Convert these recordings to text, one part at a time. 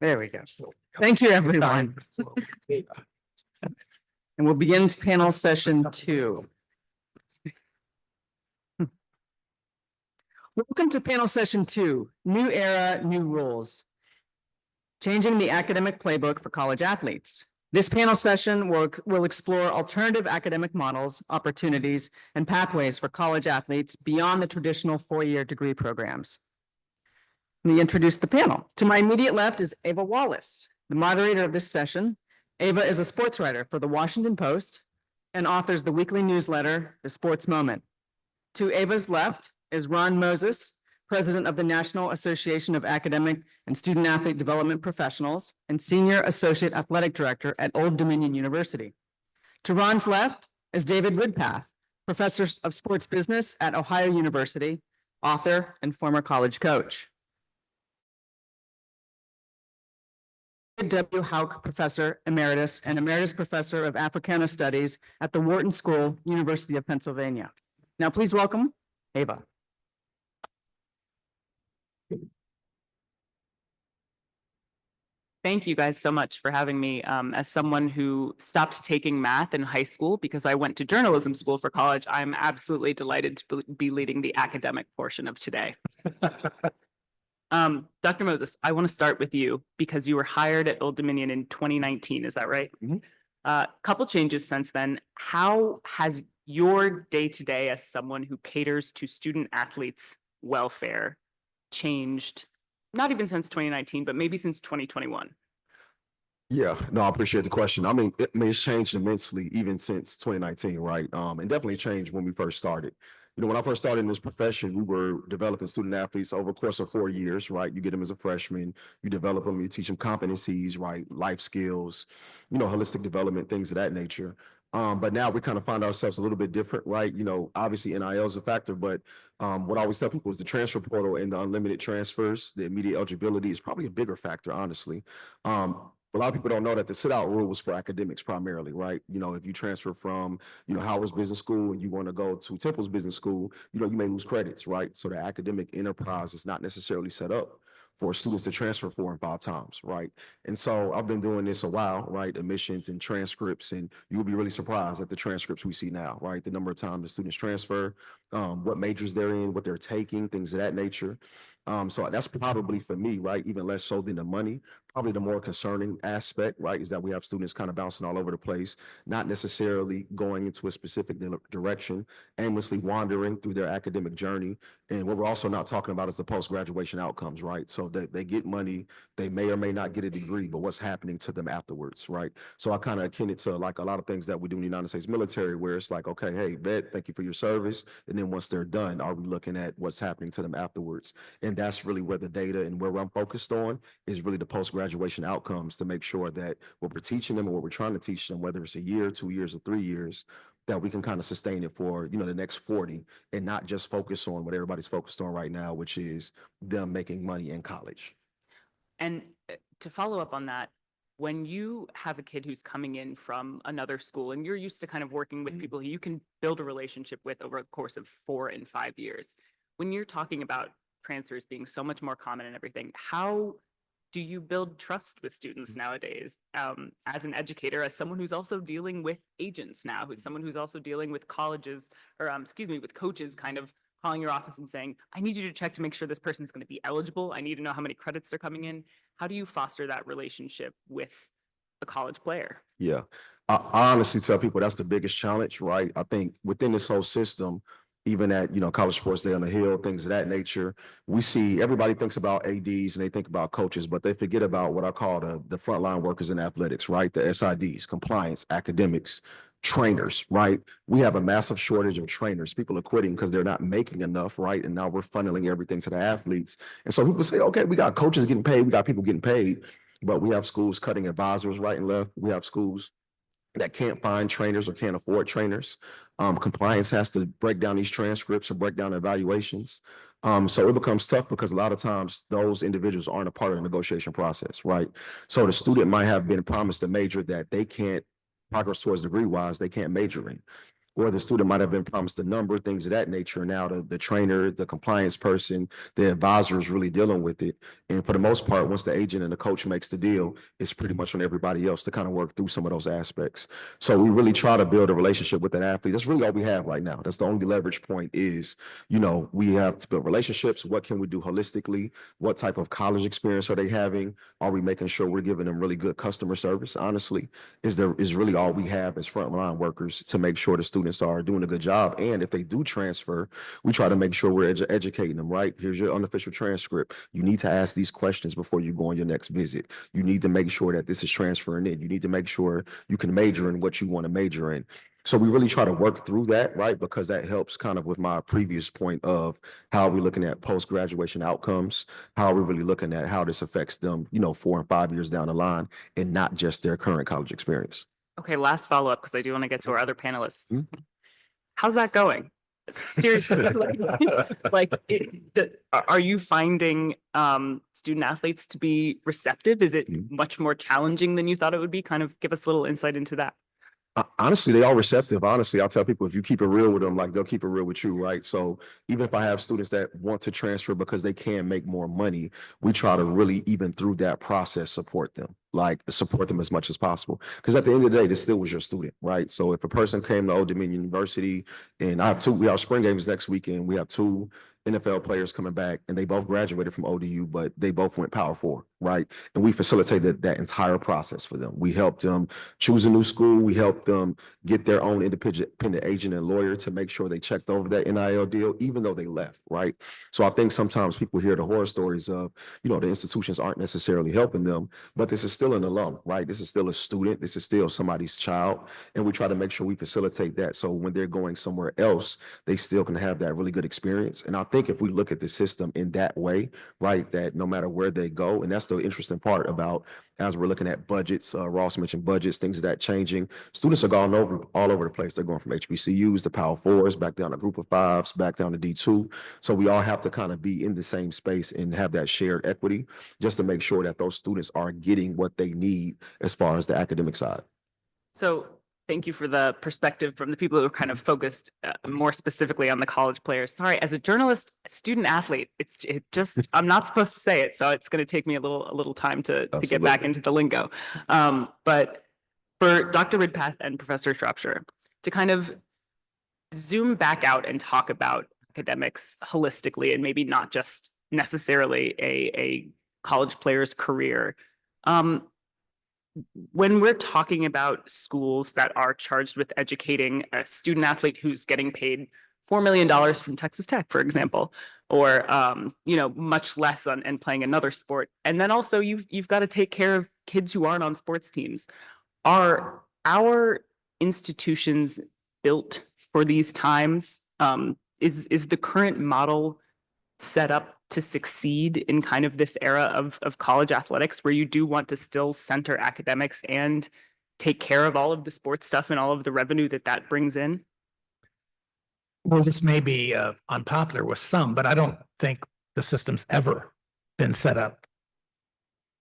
There we go. Thank you, everyone. And we'll begin panel session 2. Welcome to panel session 2, New Era, New Rules. Changing the academic playbook for college athletes. This panel session will explore alternative academic models, opportunities, and pathways for college athletes beyond the traditional 4-year degree programs. Let me introduce the panel. To my immediate left is Ava Wallace, the moderator of this session. Ava is a sports writer for the Washington Post and authors the weekly newsletter, The Sports Moment. To Ava's left is Ron Moses, president of the National Association of Academic and Student Athlete Development Professionals and senior associate athletic director at Old Dominion University. To Ron's left is David Ridpath, professor of sports business at Ohio University, author and former college coach. W. Houck, professor emeritus and emeritus professor of Africana Studies at the Wharton School, University of Pennsylvania. Now, please welcome Ava. Thank you guys so much for having me. As someone who stopped taking math in high school because I went to journalism school for college, I'm absolutely delighted to be leading the academic portion of today. Dr. Moses, I want to start with you because you were hired at Old Dominion in 2019, is that right? Mm-hmm. Couple changes since then. How has your day-to-day as someone who caters to student athletes' welfare changed? Not even since 2019, but maybe since 2021. Yeah, no, I appreciate the question. It's changed immensely even since 2019, right? And definitely changed when we first started. When I first started in this profession, we were developing student athletes over the course of 4 years, right? You get them as a freshman, you develop them, you teach them competencies, right? Life skills, holistic development, things of that nature. But now we kind of find ourselves a little bit different, right? Obviously NIL is a factor, but what I always tell people is the transfer portal and the unlimited transfers, the immediate eligibility is probably a bigger factor, honestly. A lot of people don't know that the sit-out rule was for academics primarily, right? If you transfer from, Howard's Business School and you want to go to Temple's Business School, you may lose credits, right? So the academic enterprise is not necessarily set up for students to transfer 4 and 5 times, right? And so I've been doing this a while, right? Admissions and transcripts, and you'll be really surprised at the transcripts we see now, right? The number of times the students transfer, what majors they're in, what they're taking, things of that nature. So that's probably for me, right? Even less so than the money, probably the more concerning aspect, right? Is that we have students kind of bouncing all over the place, not necessarily going into a specific direction, aimlessly wandering through their academic journey. And what we're also not talking about is the post-graduation outcomes, right? So that they get money, they may or may not get a degree, but what's happening to them afterwards, right? So I kind of akin it to like a lot of things that we do in the United States military, where it's like, okay, hey, thank you for your service. And then once they're done, are we looking at what's happening to them afterwards? And that's really where the data and where I'm focused on is really the post-graduation outcomes to make sure that what we're teaching them and what we're trying to teach them, whether it's a year, 2 years, or 3 years, that we can kind of sustain it for, the next 40 and not just focus on what everybody's focused on right now, which is them making money in college. And to follow up on that, when you have a kid who's coming in from another school and you're used to kind of working with people who you can build a relationship with over the course of 4 and 5 years, when you're talking about transfers being so much more common and everything, how do you build trust with students nowadays as an educator, as someone who's also dealing with agents now, who's someone who's also dealing with colleges or with coaches kind of calling your office and saying, I need you to check to make sure this person's going to be eligible. I need to know how many credits they're coming in. How do you foster that relationship with a college player? Yeah, I honestly tell people that's the biggest challenge, right? I think within this whole system, even at, College Sports Day on the Hill, things of that nature, we see everybody thinks about ADs and they think about coaches, but they forget about what I call the frontline workers in athletics, right? The SIDs, compliance, academics, trainers, right? We have a massive shortage of trainers. People are quitting because they're not making enough, right? And now we're funneling everything to the athletes. And so people say, okay, we got coaches getting paid, we got people getting paid, but we have schools cutting advisors right and left. We have schools that can't find trainers or can't afford trainers. Compliance has to break down these transcripts or break down evaluations. So it becomes tough because a lot of times those individuals aren't a part of the negotiation process, right? So the student might have been promised a major that they can't progress towards degree-wise, they can't major in. or the student might have been promised a number, things of that nature. Now the trainer, the compliance person, the advisor is really dealing with it. And for the most part, once the agent and the coach makes the deal, it's pretty much on everybody else to kind of work through some of those aspects. So we really try to build a relationship with an athlete. That's really all we have right now. That's the only leverage point is, we have to build relationships. What can we do holistically? What type of college experience are they having? Are we making sure we're giving them really good customer service? Honestly, is really all we have as frontline workers to make sure the students are doing a good job. And if they do transfer, we try to make sure we're educating them, right? Here's your unofficial transcript. You need to ask these questions before you go on your next visit. You need to make sure that this is transferring in. You need to make sure you can major in what you want to major in. So we really try to work through that, right? Because that helps kind of with my previous point of how we're looking at post-graduation outcomes, how we're really looking at how this affects them, 4 and 5 years down the line, and not just their current college experience. Okay, last follow-up, because I do want to get to our other panelists. Mhm. How's that going? Seriously, are you finding student athletes to be receptive? Is it much more challenging than you thought it would be? Kind of give us a little insight into that. Honestly, they are receptive. Honestly, I'll tell people if you keep it real with them, like they'll keep it real with you, right? So even if I have students that want to transfer because they can make more money, we try to really, even through that process, support them as much as possible. Because at the end of the day, this still was your student, right? So if a person came to Old Dominion University, and we have spring games next weekend, we have 2 NFL players coming back, and they both graduated from ODU, but they both went Power 4, right? And we facilitated that entire process for them. We helped them choose a new school. We helped them get their own independent agent and lawyer to make sure they checked over that NIL deal, even though they left, right? So I think sometimes people hear the horror stories of, the institutions aren't necessarily helping them, but this is still an alum, right? This is still a student. This is still somebody's child. And we try to make sure we facilitate that. So when they're going somewhere else, they still can have that really good experience. And I think if we look at the system in that way, right, that no matter where they go, and that's the interesting part about as we're looking at budgets, Ross mentioned budgets, things of that changing. Students are going all over the place. They're going from HBCUs to Power 4s, back down to Group of 5s, back down to D2. So we all have to kind of be in the same space and have that shared equity just to make sure that those students are getting what they need as far as the academic side. So thank you for the perspective from the people who are kind of focused more specifically on the college players. Sorry, as a journalist, student athlete, I'm not supposed to say it, so it's going to take me a little time to get back into the lingo. But for Dr. Ridpath and Professor Shropshire, to kind of zoom back out and talk about academics holistically and maybe not just necessarily a college player's career. When we're talking about schools that are charged with educating a student athlete who's getting paid $4 million from Texas Tech, for example, or much less and playing another sport, and then also you've got to take care of kids who aren't on sports teams. Are our institutions built for these times? Is the current model set up to succeed in kind of this era of college athletics where you do want to still center academics and take care of all of the sports stuff and all of the revenue that brings in? Well, this may be unpopular with some, but I don't think the system's ever been set up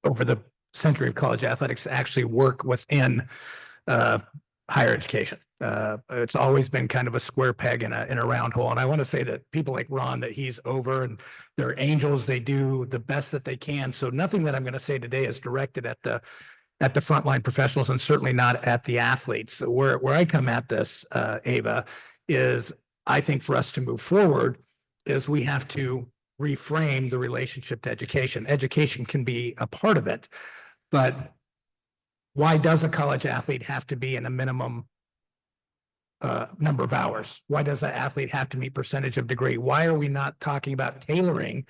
over the century of college athletics to actually work within higher education. It's always been kind of a square peg in a round hole. And I want to say that people like Ron, that he's over, and they're angels. They do the best that they can. So nothing that I'm going to say today is directed at the frontline professionals, and certainly not at the athletes. So where I come at this, Ava, is I think for us to move forward is we have to reframe the relationship to education. Education can be a part of it, but why does a college athlete have to be in a minimum number of hours? Why does that athlete have to meet percentage of degree? Why are we not talking about tailoring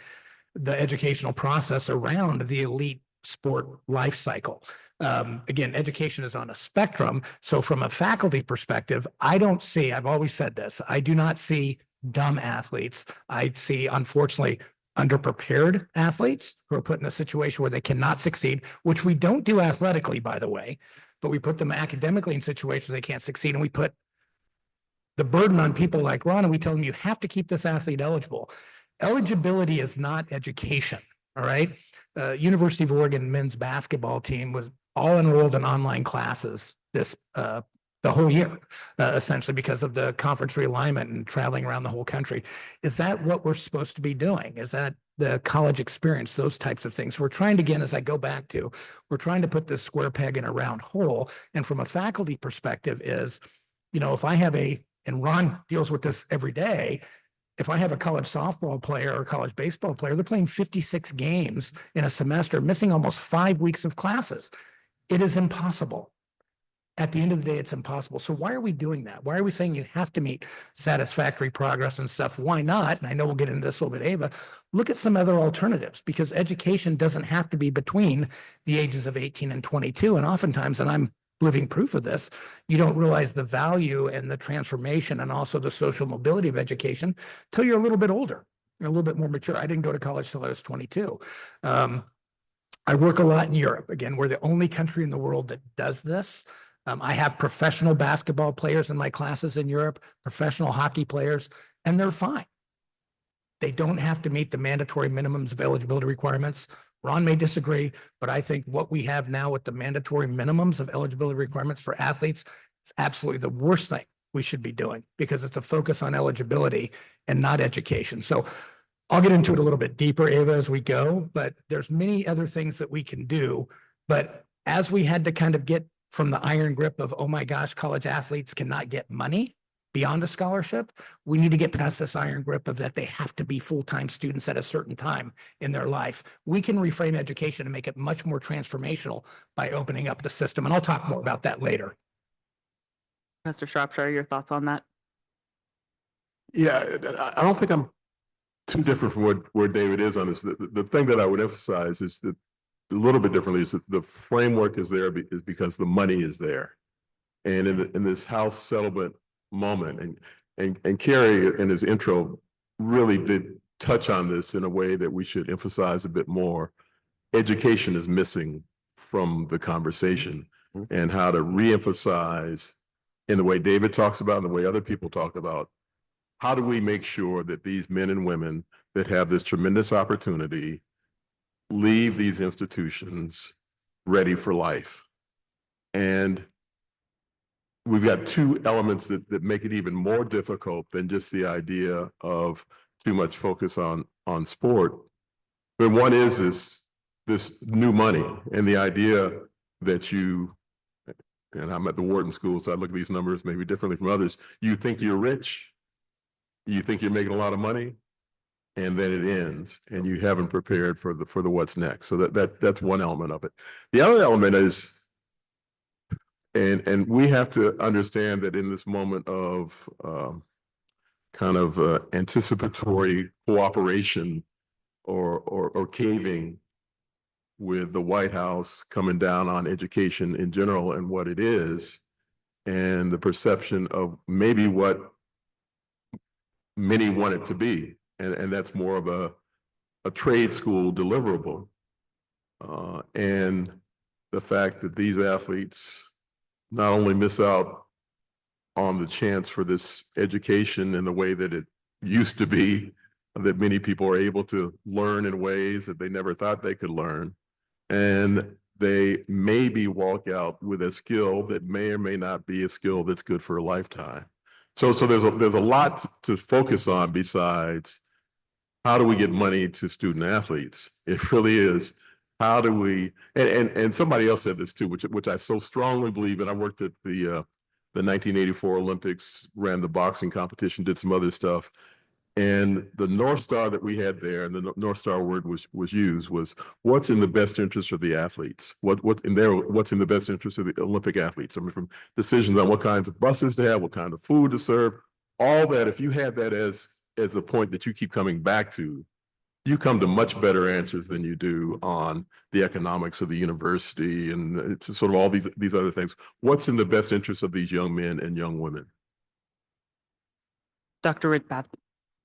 the educational process around the elite sport life cycle? Again, education is on a spectrum. So from a faculty perspective, I've always said this, I do not see dumb athletes. I see, unfortunately, underprepared athletes who are put in a situation where they cannot succeed, which we don't do athletically, by the way, but we put them academically in situations where they can't succeed. And we put the burden on people like Ron, and we tell them, you have to keep this athlete eligible. Eligibility is not education. All right. University of Oregon men's basketball team was all enrolled in online classes this the whole year, essentially because of the conference realignment and traveling around the whole country. Is that what we're supposed to be doing? Is that the college experience, those types of things? We're trying to, again, as I go back to, we're trying to put this square peg in a round hole. And from a faculty perspective is, if I have and Ron deals with this every day, if I have a college softball player or a college baseball player, they're playing 56 games in a semester, missing almost 5 weeks of classes. It is impossible. At the end of the day, it's impossible. So why are we doing that? Why are we saying you have to meet satisfactory progress and stuff? Why not? And I know we'll get into this a little bit, Ava. Look at some other alternatives, because education doesn't have to be between the ages of 18 and 22. And oftentimes, and I'm living proof of this, you don't realize the value and the transformation and also the social mobility of education till you're a little bit older, a little bit more mature. I didn't go to college till I was 22. I work a lot in Europe. Again, we're the only country in the world that does this. I have professional basketball players in my classes in Europe, professional hockey players, and they're fine. They don't have to meet the mandatory minimums of eligibility requirements. Ron may disagree, but I think what we have now with the mandatory minimums of eligibility requirements for athletes is absolutely the worst thing we should be doing, because it's a focus on eligibility and not education. So I'll get into it a little bit deeper, Ava, as we go, but there's many other things that we can do. But as we had to kind of get from the iron grip of, oh my gosh, college athletes cannot get money beyond a scholarship, we need to get past this iron grip of that they have to be full-time students at a certain time in their life. We can reframe education and make it much more transformational by opening up the system. And I'll talk more about that later. Professor Shropshire, your thoughts on that? Yeah, I don't think I'm too different from where David is on this. The thing that I would emphasize is that a little bit differently is that the framework is there is because the money is there. And in this House settlement moment, and Kerry in his intro really did touch on this in a way that we should emphasize a bit more. Education is missing from the conversation, and how to reemphasize in the way David talks about and the way other people talk about, how do we make sure that these men and women that have this tremendous opportunity leave these institutions ready for life? And we've got two elements that make it even more difficult than just the idea of too much focus on sport. But one is this new money, and the idea that you, and I'm at the Wharton School, so I look at these numbers maybe differently from others. You think you're rich, you think you're making a lot of money, and then it ends, and you haven't prepared for the what's next. So that's one element of it. The other element is, and we have to understand that in this moment of anticipatory cooperation or caving with the White House coming down on education in general and what it is, and the perception of maybe what many want it to be. And that's more of a trade school deliverable. And the fact that these athletes not only miss out on the chance for this education in the way that it used to be, that many people are able to learn in ways that they never thought they could learn. And they maybe walk out with a skill that may or may not be a skill that's good for a lifetime. So there's a lot to focus on besides how do we get money to student athletes. It really is, how do we, and somebody else said this too, which I so strongly believe in. I worked at the 1984 Olympics, ran the boxing competition, did some other stuff. And the North Star that we had there, and the North Star word was used, was what's in the best interest of the athletes? What's in the best interest of the Olympic athletes? I mean, from decisions on what kinds of buses to have, what kind of food to serve, all that. If you had that as a point that you keep coming back to, you come to much better answers than you do on the economics of the university and it's sort of all these other things. What's in the best interest of these young men and young women? Dr. Ridpath,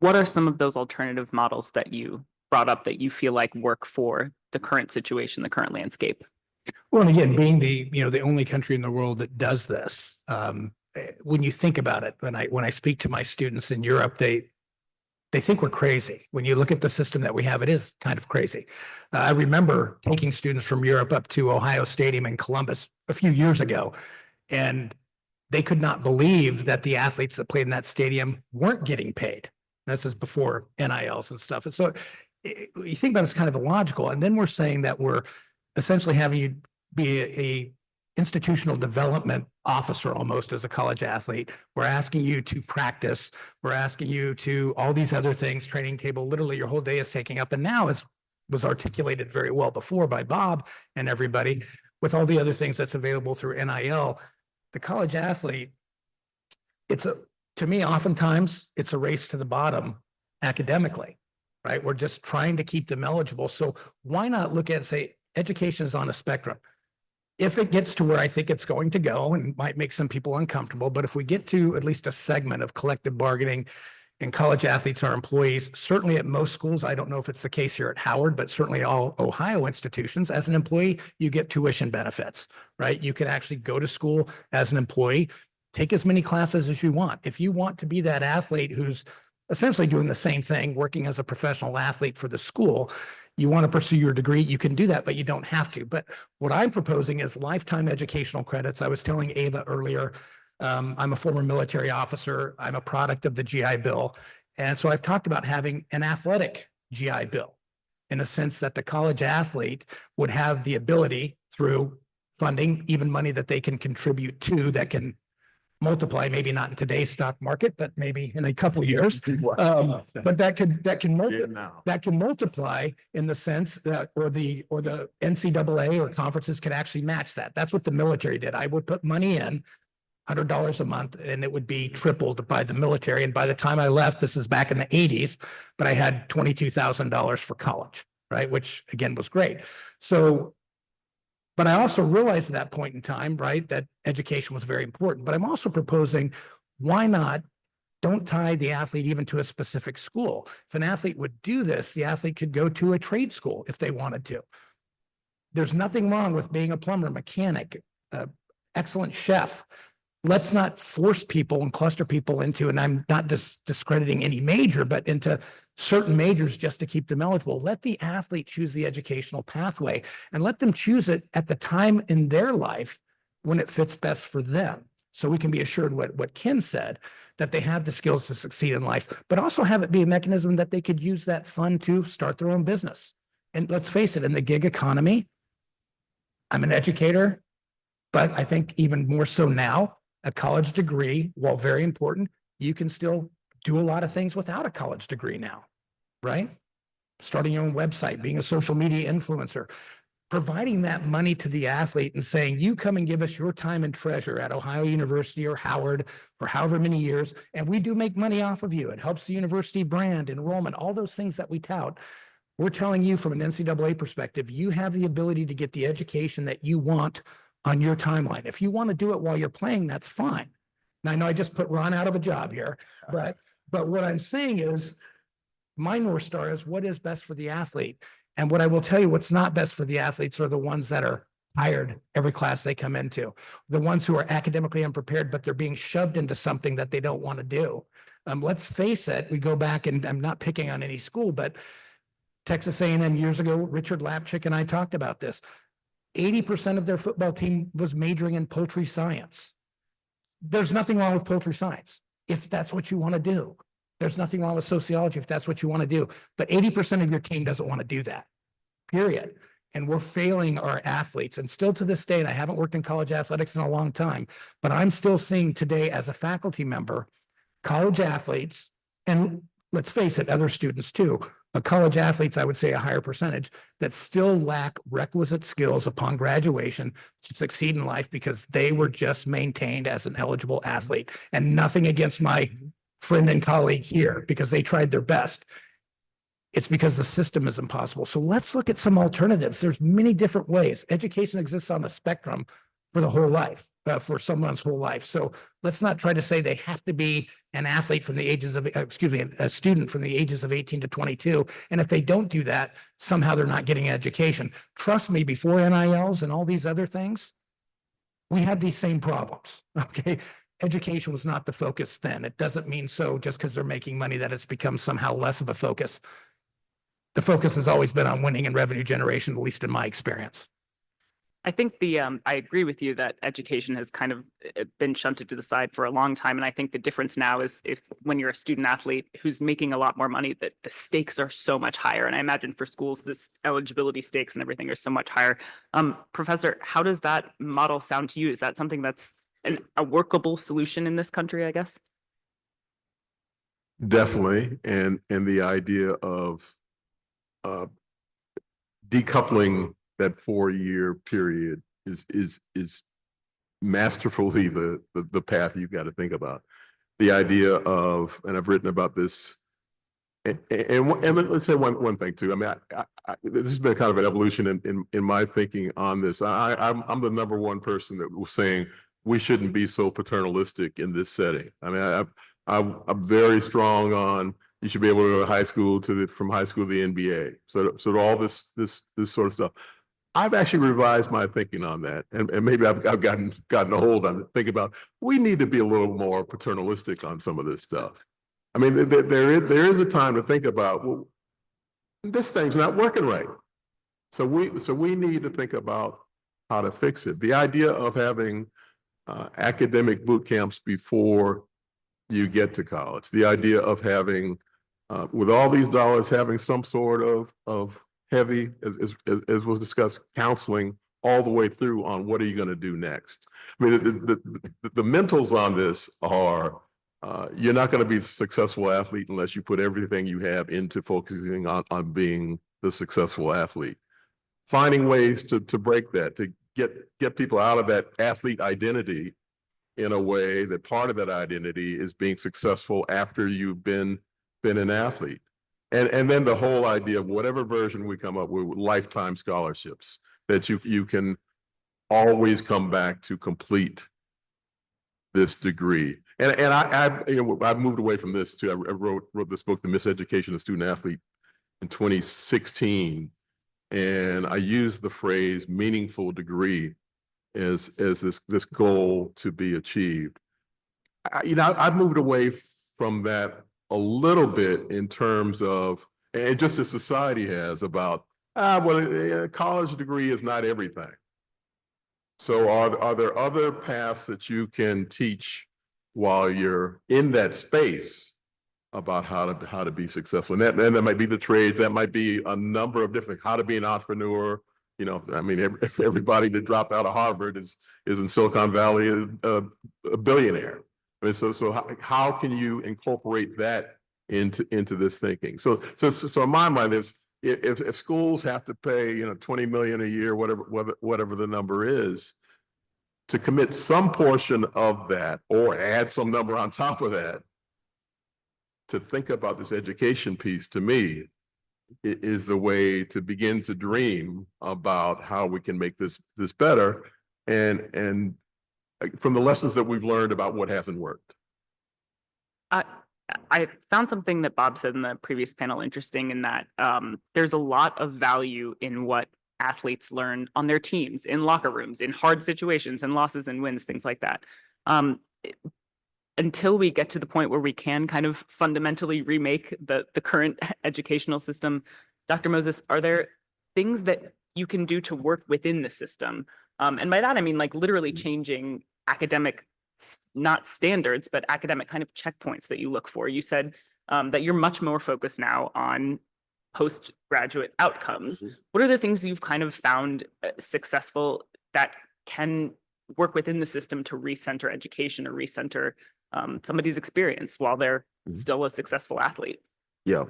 what are some of those alternative models that you brought up that you feel like work for the current situation, the current landscape? Well, and again, being the only country in the world that does this, when you think about it, when I speak to my students in Europe, they think we're crazy. When you look at the system that we have, it is kind of crazy. I remember taking students from Europe up to Ohio Stadium in Columbus a few years ago, and they could not believe that the athletes that played in that stadium weren't getting paid. This is before NILs and stuff. And so you think about it's kind of illogical. And then we're saying that we're essentially having you be a institutional development officer almost as a college athlete. We're asking you to practice. We're asking you to all these other things, training table, literally your whole day is taking up. And now, as was articulated very well before by Bob and everybody, with all the other things that's available through NIL, the college athlete, to me, oftentimes it's a race to the bottom academically, right? We're just trying to keep them eligible. So why not look at and say, education is on a spectrum. If it gets to where I think it's going to go, and might make some people uncomfortable, but if we get to at least a segment of collective bargaining and college athletes are employees, certainly at most schools, I don't know if it's the case here at Howard, but certainly all Ohio institutions, as an employee, you get tuition benefits, right? You can actually go to school as an employee, take as many classes as you want. If you want to be that athlete who's essentially doing the same thing, working as a professional athlete for the school, you want to pursue your degree, you can do that, but you don't have to. But what I'm proposing is lifetime educational credits. I was telling Ava earlier, I'm a former military officer. I'm a product of the GI Bill. And so I've talked about having an athletic GI Bill in a sense that the college athlete would have the ability through funding, even money that they can contribute to that can multiply, maybe not in today's stock market, but maybe in a couple of years. But that can multiply in the sense that, or the NCAA or conferences can actually match that. That's what the military did. I would put money in, $100 a month, and it would be tripled by the military. And by the time I left, this is back in the 80s, but I had $22,000 for college, right? Which again was great. So, but I also realized at that point in time, right, that education was very important. But I'm also proposing, why not don't tie the athlete even to a specific school? If an athlete would do this, the athlete could go to a trade school if they wanted to. There's nothing wrong with being a plumber, mechanic, excellent chef. Let's not force people and cluster people into, and I'm not discrediting any major, but into certain majors just to keep them eligible. Let the athlete choose the educational pathway and let them choose it at the time in their life when it fits best for them. So we can be assured what Ken said, that they have the skills to succeed in life, but also have it be a mechanism that they could use that fund to start their own business. And let's face it, in the gig economy, I'm an educator, but I think even more so now, a college degree, while very important, you can still do a lot of things without a college degree now, right? Starting your own website, being a social media influencer, providing that money to the athlete and saying, you come and give us your time and treasure at Ohio University or Howard for however many years, and we do make money off of you. It helps the university brand, enrollment, all those things that we tout. We're telling you from an NCAA perspective, you have the ability to get the education that you want on your timeline. If you want to do it while you're playing, that's fine. Now, I know I just put Ron out of a job here, but what I'm saying is my North Star is what is best for the athlete. And what I will tell you, what's not best for the athletes are the ones that are tired every class they come into, the ones who are academically unprepared, but they're being shoved into something that they don't want to do. Let's face it, we go back, and I'm not picking on any school, but Texas A&M years ago, Richard Lapchick and I talked about this. 80% of their football team was majoring in poultry science. There's nothing wrong with poultry science if that's what you want to do. There's nothing wrong with sociology if that's what you want to do. But 80% of your team doesn't want to do that, period. And we're failing our athletes. And still to this day, and I haven't worked in college athletics in a long time, but I'm still seeing today as a faculty member, college athletes, and let's face it, other students too, but college athletes, I would say a higher percentage, that still lack requisite skills upon graduation to succeed in life because they were just maintained as an eligible athlete. And nothing against my friend and colleague here because they tried their best. It's because the system is impossible. So let's look at some alternatives. There's many different ways. Education exists on a spectrum for the whole life, for someone's whole life. So let's not try to say they have to be an athlete from the ages of, a student from the ages of 18 to 22. And if they don't do that, somehow they're not getting education. Trust me, before NILs and all these other things, we had these same problems, okay? Education was not the focus then. It doesn't mean so just because they're making money that it's become somehow less of a focus. The focus has always been on winning and revenue generation, at least in my experience. I think I agree with you that education has kind of been shunted to the side for a long time. And I think the difference now is if when you're a student athlete who's making a lot more money, that the stakes are so much higher. And I imagine for schools, this eligibility stakes and everything are so much higher. Professor, how does that model sound to you? Is that something that's a workable solution in this country, I guess? Definitely. And the idea of decoupling that 4-year period is masterfully the path you've got to think about. The idea of, and I've written about this, and let's say one thing too. I mean, this has been kind of an evolution in my thinking on this. I'm the number one person that was saying we shouldn't be so paternalistic in this setting. I mean, I'm very strong on you should be able to go to high school from high school to the NBA. So all this sort of stuff. I've actually revised my thinking on that, and maybe I've gotten a hold on it. Think about we need to be a little more paternalistic on some of this stuff. I mean, there is a time to think about, well, this thing's not working right. So we need to think about how to fix it. The idea of having academic boot camps before you get to college, the idea of having, with all these dollars, having some sort of heavy, as was discussed, counseling all the way through on what are you going to do next. I mean, the mentals on this are, you're not going to be a successful athlete unless you put everything you have into focusing on being the successful athlete. Finding ways to break that, to get people out of that athlete identity in a way that part of that identity is being successful after you've been an athlete. And then the whole idea of whatever version we come up with, lifetime scholarships, that you can always come back to complete this degree. And I've moved away from this too. I wrote this book, The Miseducation of Student Athlete, in 2016. And I used the phrase meaningful degree as this goal to be achieved. I've moved away from that a little bit in terms of, and just as society has, about, a college degree is not everything. So are there other paths that you can teach while you're in that space about how to be successful? And that might be the trades, that might be a number of different, how to be an entrepreneur. I mean, everybody that dropped out of Harvard is in Silicon Valley a billionaire. I mean, so how can you incorporate that into this thinking? So in my mind, if schools have to pay $20 million a year, whatever the number is, to commit some portion of that or add some number on top of that to think about this education piece, to me, is the way to begin to dream about how we can make this better, and from the lessons that we've learned about what hasn't worked. I found something that Bob said in the previous panel interesting, in that there's a lot of value in what athletes learn on their teams, in locker rooms, in hard situations, and losses and wins, things like that. Until we get to the point where we can kind of fundamentally remake the current educational system, Dr. Moses, are there things that you can do to work within the system? And by that, I mean, like, literally changing academic, not standards, but academic kind of checkpoints that you look for. You said that you're much more focused now on postgraduate outcomes. What are the things you've kind of found successful that can work within the system to recenter education or recenter somebody's experience while they're still a successful athlete? Yeah.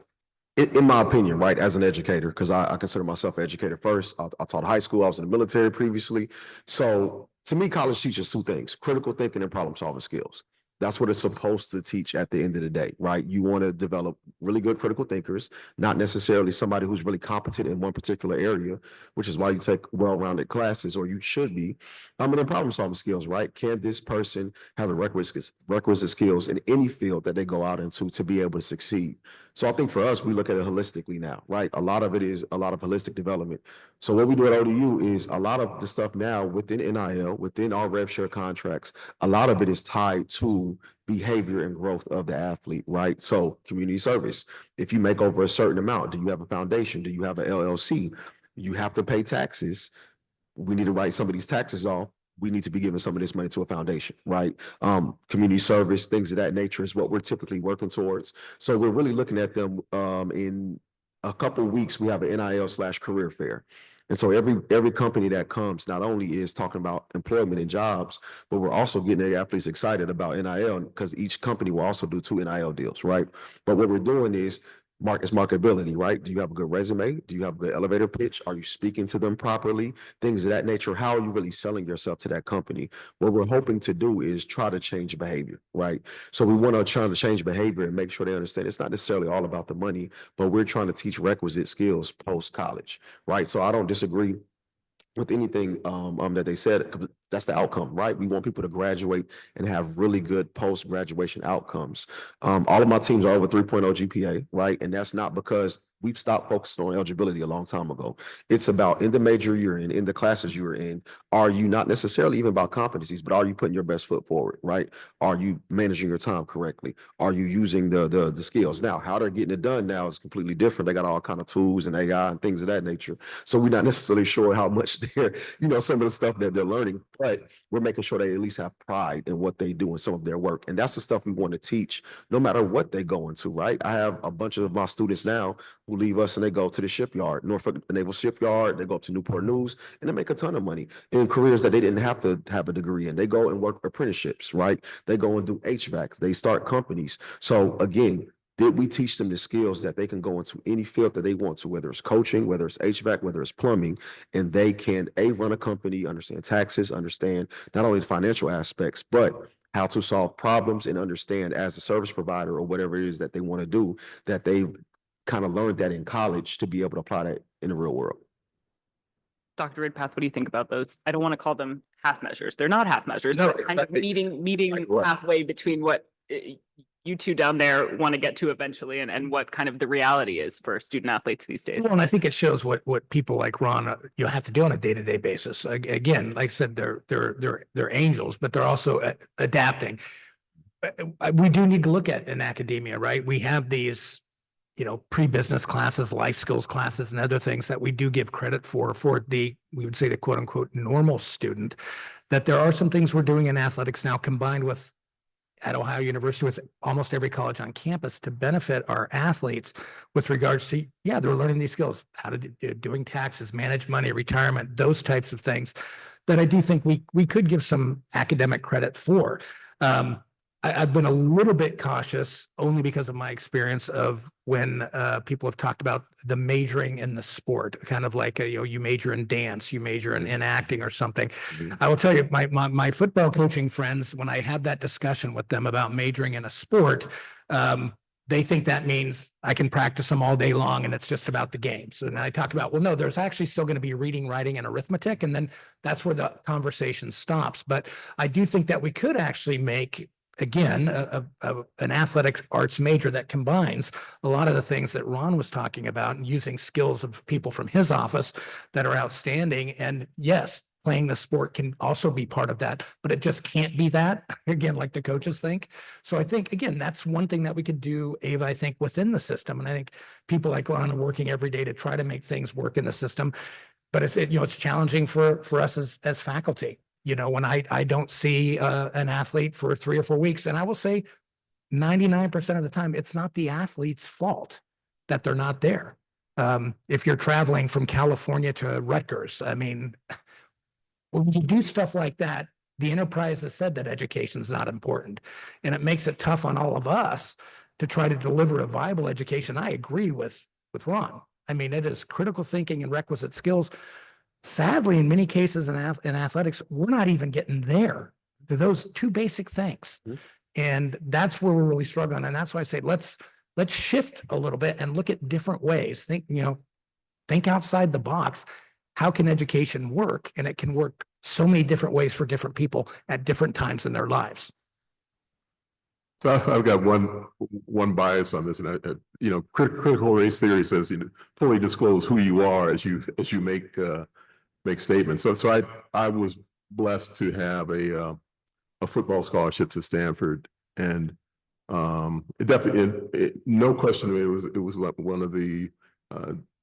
In my opinion, right, as an educator, because I consider myself an educator first. I taught high school. I was in the military previously. So to me, college teaches two things: critical thinking and problem solving skills. That's what it's supposed to teach at the end of the day, right? You want to develop really good critical thinkers, not necessarily somebody who's really competent in one particular area, which is why you take well-rounded classes, or you should be. And then problem solving skills, right? Can this person have the requisite skills in any field that they go out into to be able to succeed? So I think for us, we look at it holistically now, right? A lot of it is a lot of holistic development. So what we do at ODU is a lot of the stuff now within NIL, within our rev share contracts, a lot of it is tied to behavior and growth of the athlete, right? So community service, if you make over a certain amount, do you have a foundation? Do you have an LLC? You have to pay taxes. we need to write some of these taxes off. We need to be giving some of this money to a foundation, right? Community service, things of that nature is what we're typically working towards. So we're really looking at them in a couple of weeks. We have an NIL/career fair. And so every company that comes not only is talking about employment and jobs, but we're also getting the athletes excited about NIL because each company will also do 2 NIL deals, right? But what we're doing is marketability, right? Do you have a good resume? Do you have a good elevator pitch? Are you speaking to them properly? Things of that nature. How are you really selling yourself to that company? What we're hoping to do is try to change behavior, right? So we want to try to change behavior and make sure they understand it's not necessarily all about the money, but we're trying to teach requisite skills post-college, right? So I don't disagree with anything that they said. That's the outcome, right? We want people to graduate and have really good post-graduation outcomes. All of my teams are over 3.0 GPA, right? And that's not because we've stopped focusing on eligibility a long time ago. It's about in the major you're in the classes you're in, are you not necessarily even about competencies, but are you putting your best foot forward, right? Are you managing your time correctly? Are you using the skills? Now, how they're getting it done now is completely different. They got all kind of tools and AI and things of that nature. So we're not necessarily sure how much they're, some of the stuff that they're learning, but we're making sure they at least have pride in what they do in some of their work. And that's the stuff we want to teach no matter what they go into, right? I have a bunch of my students now who leave us and they go to the shipyard, Norfolk Naval Shipyard, they go up to Newport News and they make a ton of money in careers that they didn't have to have a degree in. They go and work apprenticeships, right? They go and do HVAC, they start companies. So again, did we teach them the skills that they can go into any field that they want to, whether it's coaching, whether it's HVAC, whether it's plumbing, and they can run a company, understand taxes, understand not only the financial aspects, but how to solve problems and understand as a service provider or whatever it is that they want to do, that they've kind of learned that in college to be able to apply that in the real world. Dr. Ridpath, what do you think about those? I don't want to call them half measures. They're not half measures. No, They're kind of meeting Right. halfway between what you two down there want to get to eventually and what kind of the reality is for student athletes these days. Well, and I think it shows what people like Ron you have to do on a day-to-day basis. Again, like I said, they're angels, but they're also adapting. We do need to look at in academia, right? We have these, pre-business classes, life skills classes, and other things that we do give credit for we would say the quote unquote normal student, that there are some things we're doing in athletics now combined with at Ohio University with almost every college on campus to benefit our athletes with regards to, they're learning these skills, how to doing taxes, manage money, retirement, those types of things that I do think we could give some academic credit for. I've been a little bit cautious only because of my experience of when people have talked about the majoring in the sport, kind of like, you major in dance, you major in acting or something. Mm-hmm. I will tell you, my football coaching friends, when I have that discussion with them about majoring in a sport, they think that means I can practice them all day long and it's just about the games. And I talk about, well, no, there's actually still going to be reading, writing, and arithmetic. And then that's where the conversation stops. But I do think that we could actually make, again, an athletics arts major that combines a lot of the things that Ron was talking about and using skills of people from his office that are outstanding. And yes, playing the sport can also be part of that, but it just can't be that, again, like the coaches think. So I think, again, that's one thing that we could do, Ava, I think, within the system. And I think people like Ron are working every day to try to make things work in the system. But it's challenging for us as faculty. When I don't see an athlete for 3 or 4 weeks, and I will say 99% of the time, it's not the athlete's fault that they're not there. If you're traveling from California to Rutgers, I mean, when you do stuff like that, the enterprise has said that education is not important, and it makes it tough on all of us to try to deliver a viable education. I agree with Ron. I mean, it is critical thinking and requisite skills. Sadly, in many cases in athletics, we're not even getting there to those 2 basic things. Mm-hmm. And that's where we're really struggling. And that's why I say, let's shift a little bit and look at different ways. Think outside the box. How can education work? And it can work so many different ways for different people at different times in their lives. So I've got one bias on this, and critical race theory says fully disclose who you are as you make statements. So I was blessed to have a football scholarship to Stanford, and it definitely, no question, it was one of the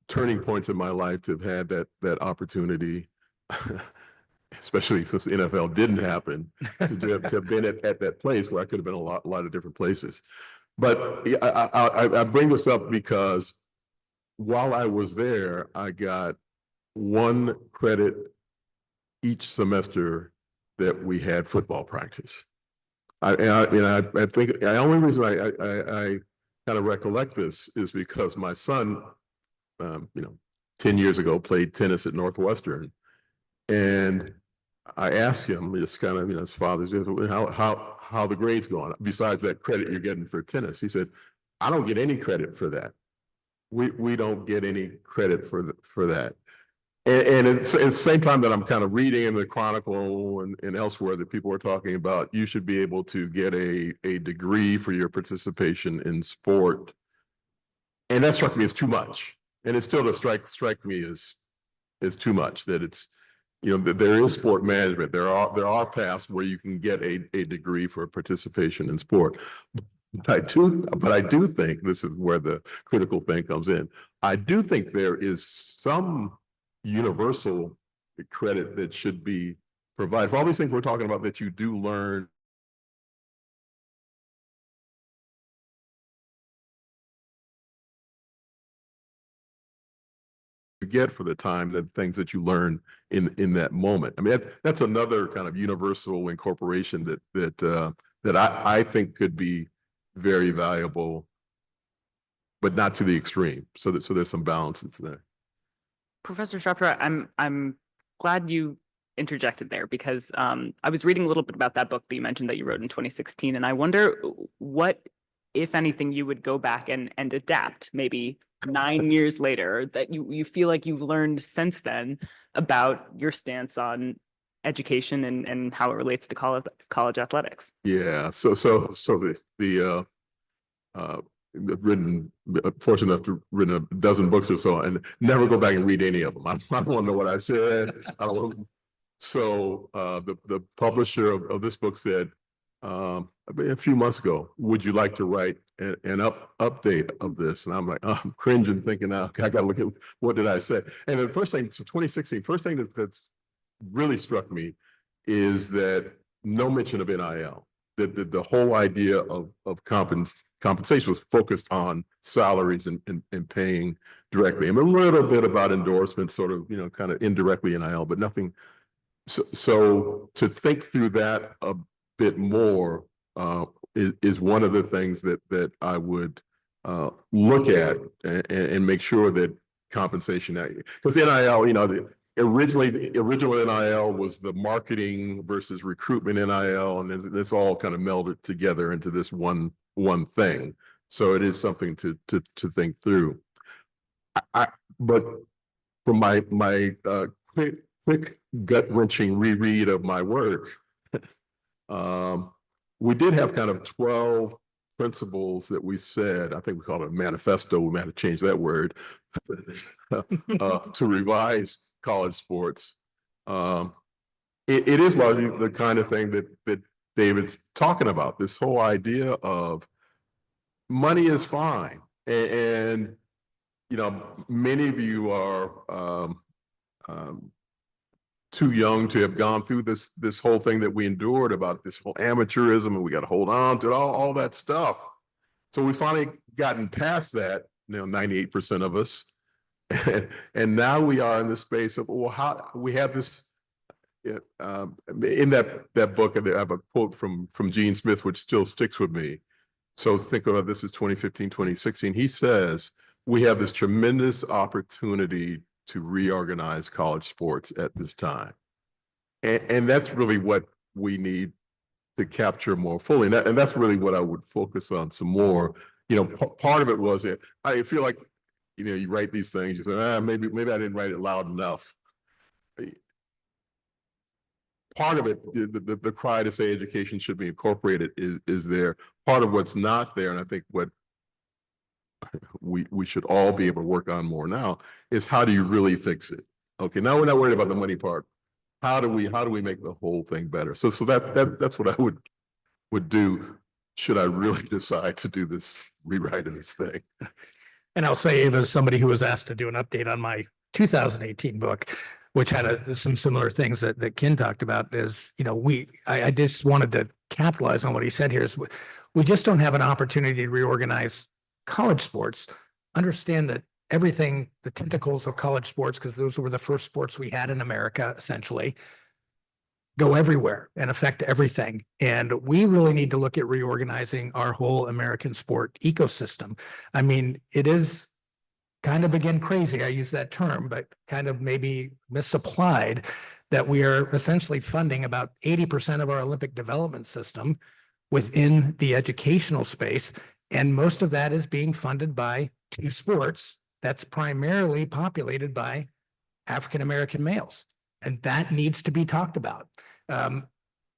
turning points in my life to have had that opportunity especially since the NFL didn't happen, to have been at that place where I could have been a lot of different places. But yeah, I bring this up because while I was there, I got 1 credit each semester that we had football practice. I think the only reason I kind of recollect this is because my son, 10 years ago, played tennis at Northwestern, and I asked him, just kind of, his father's, how the grades going besides that credit you're getting for tennis. He said, I don't get any credit for that. We don't get any credit for that. And it's the same time that I'm kind of reading in the Chronicle and elsewhere that people are talking about, you should be able to get a degree for your participation in sport. And that struck me as too much. And it still does strike me as too much, that it's, that there is sport management. There are paths where you can get a degree for participation in sport. But I do think this is where the critical thing comes in. I do think there is some universal credit that should be provided for all these things we're talking about that you do learn. You get for the time, the things that you learn in that moment. I mean, that's another kind of universal incorporation that I think could be very valuable, but not to the extreme. So there's some balance into there. Professor Shropshire, I'm glad you interjected there, because I was reading a little bit about that book that you mentioned that you wrote in 2016, and I wonder what, if anything, you would go back and adapt maybe 9 years later that you feel like you've learned since then about your stance on education and how it relates to college athletics. Yeah. So written, fortunate enough to written a dozen books or so, and never go back and read any of them. I don't want to know what I said. I don't want. So the publisher of this book said a few months ago, would you like to write an update of this? And I'm like, oh, I'm cringing, thinking, now I got to look at what did I say. And the first thing, so 2016, first thing that's really struck me is that no mention of NIL. That the whole idea of compensation was focused on salaries and paying directly. And a little bit about endorsements, sort of, kind of indirectly NIL, but nothing. So to think through that a bit more is one of the things that I would look at and make sure that compensation, because NIL, the original NIL was the marketing versus recruitment NIL, and it's all kind of melded together into this one thing. So it is something to think through. But from my quick gut-wrenching reread of my work, we did have kind of 12 principles that we said. I think we called it a manifesto. We might have changed that word to revise college sports. It is largely the kind of thing that David's talking about. This whole idea of money is fine, and many of you are too young to have gone through this whole thing that we endured about this whole amateurism, and we got to hold on to all that stuff. So we finally gotten past that, 98% of us. And now we are in the space of, well, how we have this in that book. I have a quote from Gene Smith, which still sticks with me. So think about this is 2015, 2016. He says, we have this tremendous opportunity to reorganize college sports at this time. And that's really what we need to capture more fully. And that's really what I would focus on some more. Part of it was I feel like, you write these things, you say, maybe I didn't write it loud enough. Part of it, the cry to say education should be incorporated is there. Part of what's not there, and I think what we should all be able to work on more now, is how do you really fix it? Okay, now we're not worried about the money part. How do we make the whole thing better? So that's what I would do should I really decide to do this rewrite of this thing. And I'll say, as somebody who was asked to do an update on my 2018 book, which had some similar things that Ken talked about is, I just wanted to capitalize on what he said here is we just don't have an opportunity to reorganize college sports. Understand that everything, the tentacles of college sports, because those were the first sports we had in America, essentially, go everywhere and affect everything. And we really need to look at reorganizing our whole American sport ecosystem. I mean, it is kind of, again, crazy, I use that term, but kind of maybe misapplied, that we are essentially funding about 80% of our Olympic development system within the educational space. And most of that is being funded by two sports that's primarily populated by African-American males. And that needs to be talked about. Our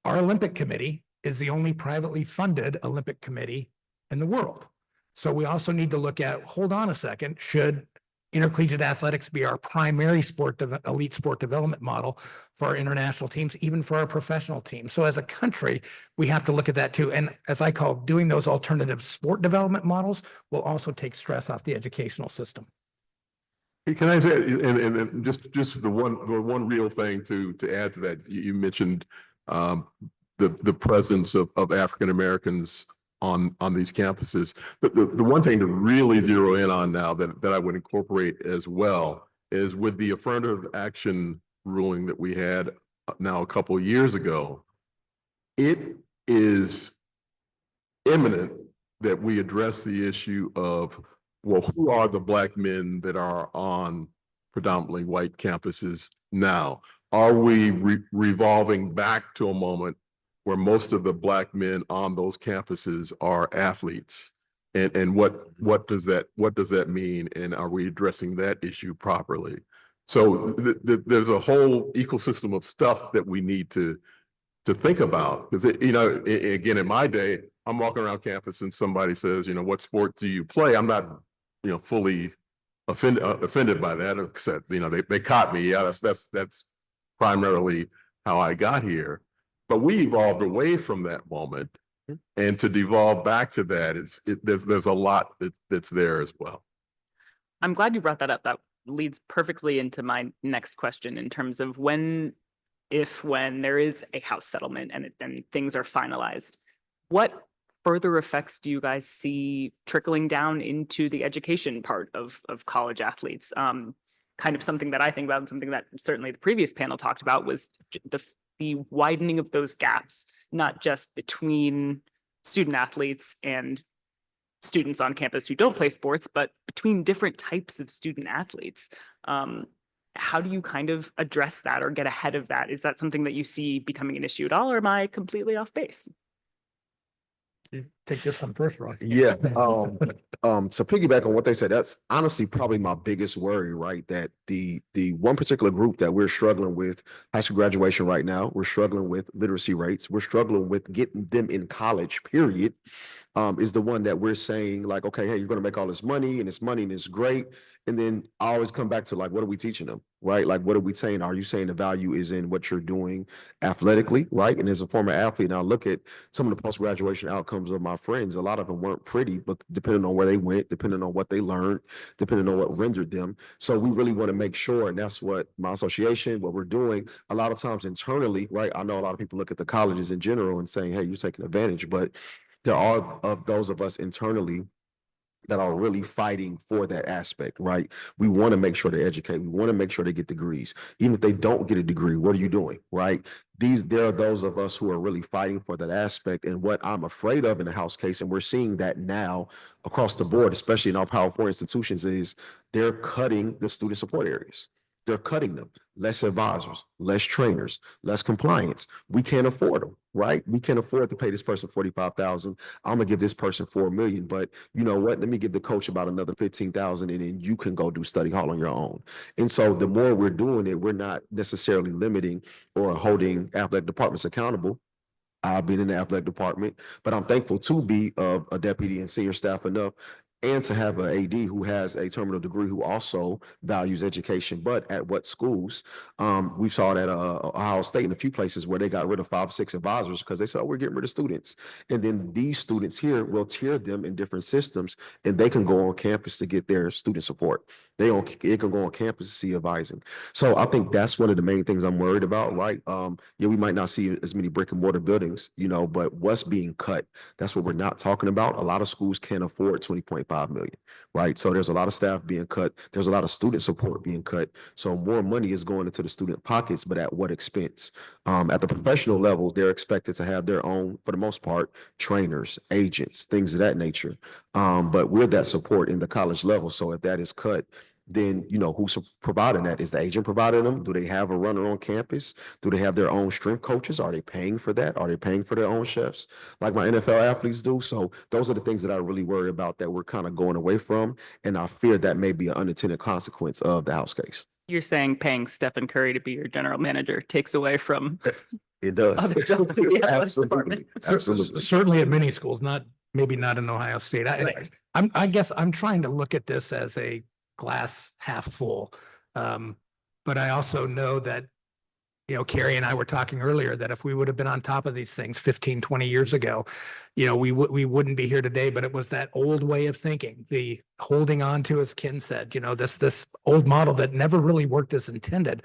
Olympic Committee is the only privately funded Olympic committee in the world. So we also need to look at, hold on a second, should intercollegiate athletics be our primary elite sport development model for our international teams, even for our professional teams? So as a country, we have to look at that too. And as I call, doing those alternative sport development models will also take stress off the educational system. Hey, can I say, and just the one real thing to add to that, you mentioned the presence of African Americans on these campuses. But the one thing to really zero in on now that I would incorporate as well is with the affirmative action ruling that we had now a couple of years ago. It is imminent that we address the issue of, well, who are the Black men that are on predominantly white campuses now? Are we revolving back to a moment where most of the Black men on those campuses are athletes? And what does that mean? And are we addressing that issue properly? So there's a whole ecosystem of stuff that we need to think about, because again, in my day, I'm walking around campus and somebody says, what sport do you play? I'm not fully offended by that, except, they caught me. Yeah, that's primarily how I got here. But we evolved away from that moment, and to devolve back to that, there's a lot that's there as well. I'm glad you brought that up. That leads perfectly into my next question in terms of when there is a House settlement and things are finalized, what further effects do you guys see trickling down into the education part of college athletes? Kind of something that I think about, and something that certainly the previous panel talked about, was the widening of those gaps, not just between student athletes and students on campus who don't play sports, but between different types of student athletes. How do you kind of address that or get ahead of that? Is that something that you see becoming an issue at all, or am I completely off base? Take this one first, Ron. Yeah. To piggyback on what they said, that's honestly probably my biggest worry, right? That the one particular group that we're struggling with high school graduation right now, we're struggling with literacy rates, we're struggling with getting them in college, period, is the one that we're saying, like, okay, hey, you're going to make all this money and it's great. And then I always come back to, like, what are we teaching them, right? Like, what are we saying? Are you saying the value is in what you're doing athletically, right? And as a former athlete, now look at some of the post-graduation outcomes of my friends. A lot of them weren't pretty, but depending on where they went, depending on what they learned, depending on what rendered them. So we really want to make sure, and that's what my association, what we're doing, a lot of times internally, right? I know a lot of people look at the colleges in general and saying, hey, you're taking advantage, but there are those of us internally that are really fighting for that aspect, right? We want to make sure they educate. We want to make sure they get degrees. Even if they don't get a degree, what are you doing, right? There are those of us who are really fighting for that aspect. And what I'm afraid of in the House case, and we're seeing that now across the board, especially in our Power 4 institutions, is they're cutting the student support areas. They're cutting them. Less advisors, less trainers, less compliance. We can't afford them, right? We can't afford to pay this person $45,000. I'm gonna give this person $4 million, but you know what? Let me give the coach about another $15,000, and then you can go do study hall on your own. And so the more we're doing it, we're not necessarily limiting or holding athletic departments accountable. I've been in the athletic department, but I'm thankful to be a deputy and senior staff enough and to have an AD who has a terminal degree who also values education, but at what schools? We saw it at Ohio State in a few places where they got rid of 5 or 6 advisors because they said, oh, we're getting rid of students. And then these students here will tier them in different systems, and they can go on campus to get their student support. They can go on campus to see advising. So I think that's one of the main things I'm worried about, right? Yeah, we might not see as many brick and mortar buildings, but what's being cut, that's what we're not talking about. A lot of schools can't afford 20.5 million, right? So there's a lot of staff being cut. There's a lot of student support being cut. So more money is going into the student pockets, but at what expense? At the professional level, they're expected to have their own, for the most part, trainers, agents, things of that nature. But we're that support in the college level. So if that is cut, then who's providing that? Is the agent providing them? Do they have a runner on campus? Do they have their own strength coaches? Are they paying for that? Are they paying for their own chefs like my NFL athletes do? So those are the things that I really worry about that we're kind of going away from, and I fear that may be an unintended consequence of the House case. You're saying paying Stephen Curry to be your general manager takes away from It does. other jobs in the athletic department. Absolutely. Certainly at many schools, maybe not in Ohio State. I guess I'm trying to look at this as a glass half full. But I also know that, Carrie and I were talking earlier that if we would have been on top of these things 15, 20 years ago, we wouldn't be here today. But it was that old way of thinking, the holding on to, as Ken said, this old model that never really worked as intended.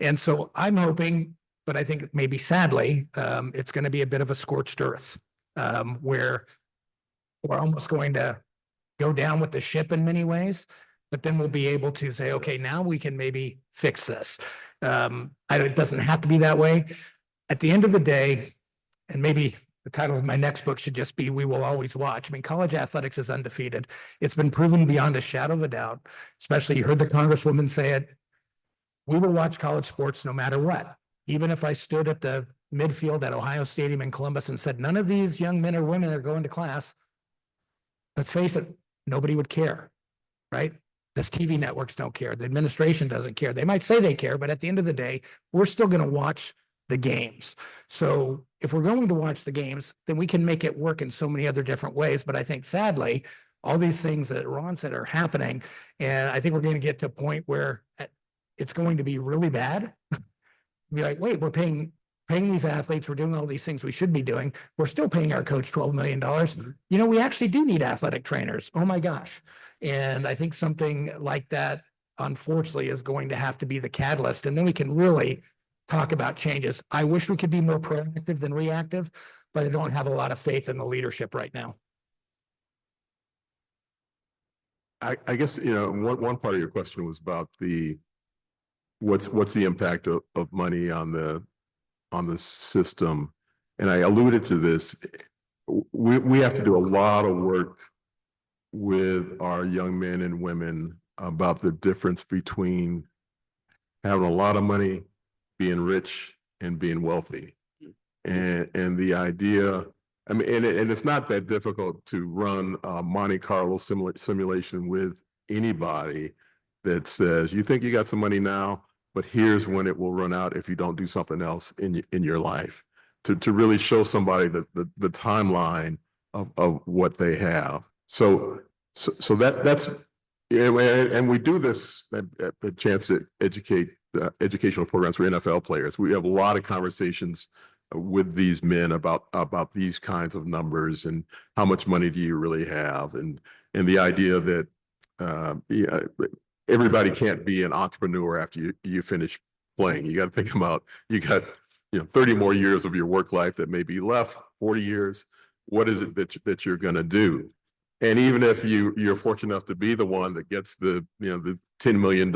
And so I'm hoping, but I think maybe sadly, it's going to be a bit of a scorched earth, where we're almost going to go down with the ship in many ways. But then we'll be able to say, okay, now we can maybe fix this. It doesn't have to be that way. At the end of the day, and maybe the title of my next book should just be We Will Always Watch. I mean, college athletics is undefeated. It's been proven beyond a shadow of a doubt, especially you heard the Congresswoman say it. We will watch college sports no matter what. Even if I stood at the midfield at Ohio Stadium in Columbus and said, none of these young men or women are going to class, let's face it, nobody would care, right? The TV networks don't care. The administration doesn't care. They might say they care, but at the end of the day, we're still going to watch the games. So if we're going to watch the games, then we can make it work in so many other different ways. But I think sadly, all these things that Ron said are happening. And I think we're going to get to a point where it's going to be really bad. Be like, wait, we're paying these athletes, we're doing all these things we should be doing. We're still paying our coach $12 million. We actually do need athletic trainers. Oh my gosh. And I think something like that, unfortunately, is going to have to be the catalyst. And then we can really talk about changes. I wish we could be more proactive than reactive, but I don't have a lot of faith in the leadership right now. I guess, one part of your question was about what's the impact of money on the system. And I alluded to this. We have to do a lot of work with our young men and women about the difference between having a lot of money, being rich, and being wealthy. And the idea, I mean, and it's not that difficult to run a Monte Carlo simulation with anybody that says, you think you got some money now, but here's when it will run out if you don't do something else in your life, to really show somebody the timeline of what they have. So that's, and we do this at a chance to educate educational programs for NFL players. We have a lot of conversations with these men about these kinds of numbers and how much money do you really have, and the idea that everybody can't be an entrepreneur after you finish playing. You got to think about, you got 30 more years of your work life that may be left, 40 years. What is it that you're going to do? And even if you're fortunate enough to be the one that gets the the $10 million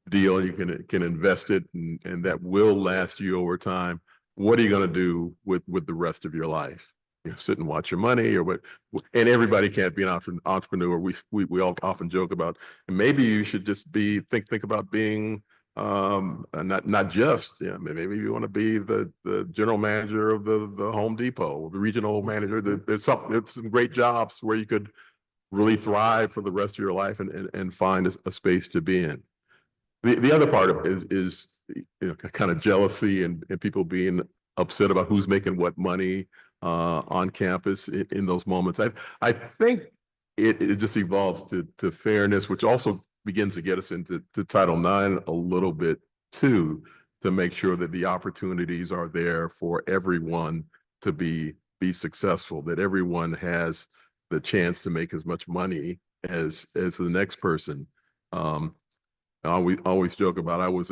deal, you can invest it, and that will last you over time. What are you going to do with the rest of your life? Sit and watch your money, or what? And everybody can't be an entrepreneur. We all often joke about, and maybe you should just think about being not just, maybe you want to be the general manager of the Home Depot, or the regional manager. There's some great jobs where you could really thrive for the rest of your life and find a space to be in. The other part of it is kind of jealousy and people being upset about who's making what money on campus in those moments. I think it just evolves to fairness, which also begins to get us into Title IX a little bit too, to make sure that the opportunities are there for everyone to be successful, that everyone has the chance to make as much money as the next person. I always joke about I was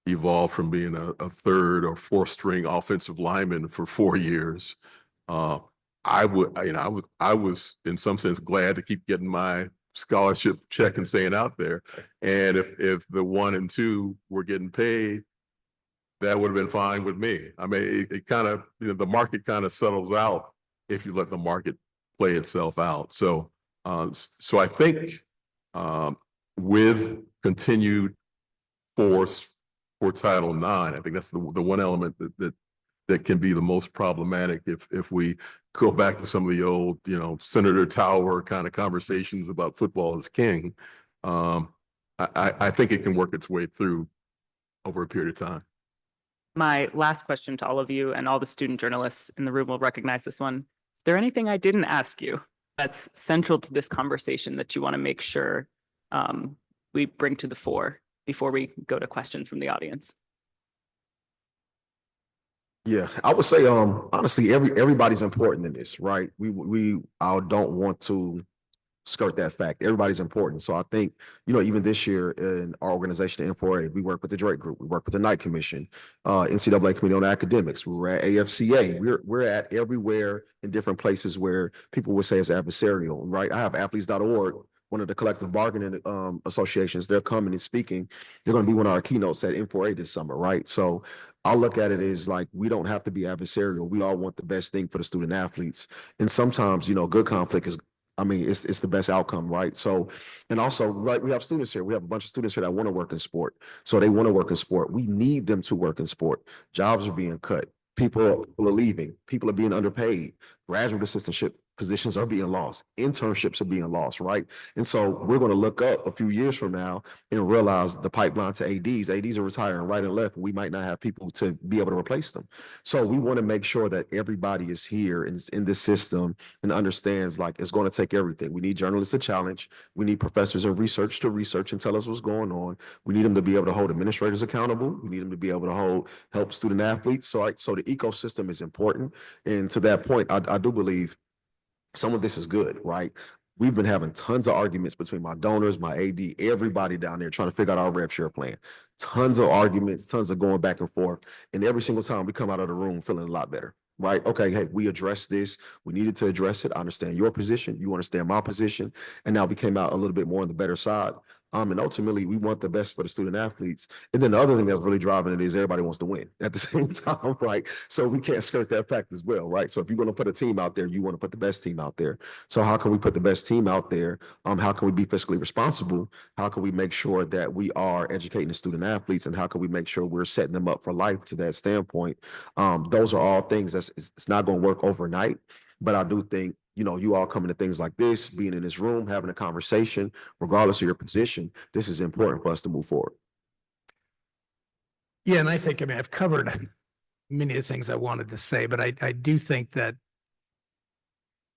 evolved from being a third or fourth string offensive lineman for 4 years. I was in some sense glad to keep getting my scholarship check and staying out there. And if the 1 and 2 were getting paid, that would have been fine with me. I mean, it kind of, the market kind of settles out if you let the market play itself out. So I think with continued force for Title IX, I think that's the one element that can be the most problematic if we go back to some of the old, Senator Tower kind of conversations about football as king. I think it can work its way through over a period of time. My last question to all of you, and all the student journalists in the room will recognize this one. Is there anything I didn't ask you that's central to this conversation that you want to make sure we bring to the fore before we go to questions from the audience? Yeah, I would say, honestly, everybody's important in this, right? I don't want to skirt that fact. Everybody's important. So I think, even this year in our organization, the N4A, we work with the Drake Group, we work with the Knight Commission, NCAA Committee on Academics, we were at AFCA, we're at everywhere in different places where people would say it's adversarial, right? I have athletes.org, one of the collective bargaining associations. They're coming and speaking. They're going to be one of our keynotes at N4A this summer, right? So I'll look at it as like, we don't have to be adversarial. We all want the best thing for the student athletes. And sometimes, good conflict is, it's the best outcome, right? So, and also, right, we have students here. We have a bunch of students here that want to work in sport. So they want to work in sport. We need them to work in sport. Jobs are being cut. People are leaving. People are being underpaid. Graduate assistantship positions are being lost. Internships are being lost, right? And so we're going to look up a few years from now and realize the pipeline to ADs. ADs are retiring right and left. We might not have people to be able to replace them. So we want to make sure that everybody is here and in this system and understands, like, it's going to take everything. We need journalists to challenge. We need professors of research to research and tell us what's going on. We need them to be able to hold administrators accountable. We need them to be able to help student athletes. So the ecosystem is important. And to that point, I do believe some of this is good, right? We've been having tons of arguments between my donors, my AD, everybody down there trying to figure out our rev share plan. Tons of arguments, tons of going back and forth. And every single time we come out of the room feeling a lot better, right? Okay, hey, we addressed this. We needed to address it. I understand your position. You understand my position. And now we came out a little bit more on the better side. And ultimately, we want the best for the student athletes. And then the other thing that's really driving it is everybody wants to win at the same time, right? So we can't skirt that fact as well, right? So if you're going to put a team out there, you want to put the best team out there. So how can we put the best team out there? How can we be fiscally responsible? How can we make sure that we are educating the student athletes? And how can we make sure we're setting them up for life to that standpoint? Those are all things it's not going to work overnight. But I do think, you all coming to things like this, being in this room, having a conversation, regardless of your position, this is important for us to move forward. Yeah, and I think, I've covered many of the things I wanted to say, but I do think that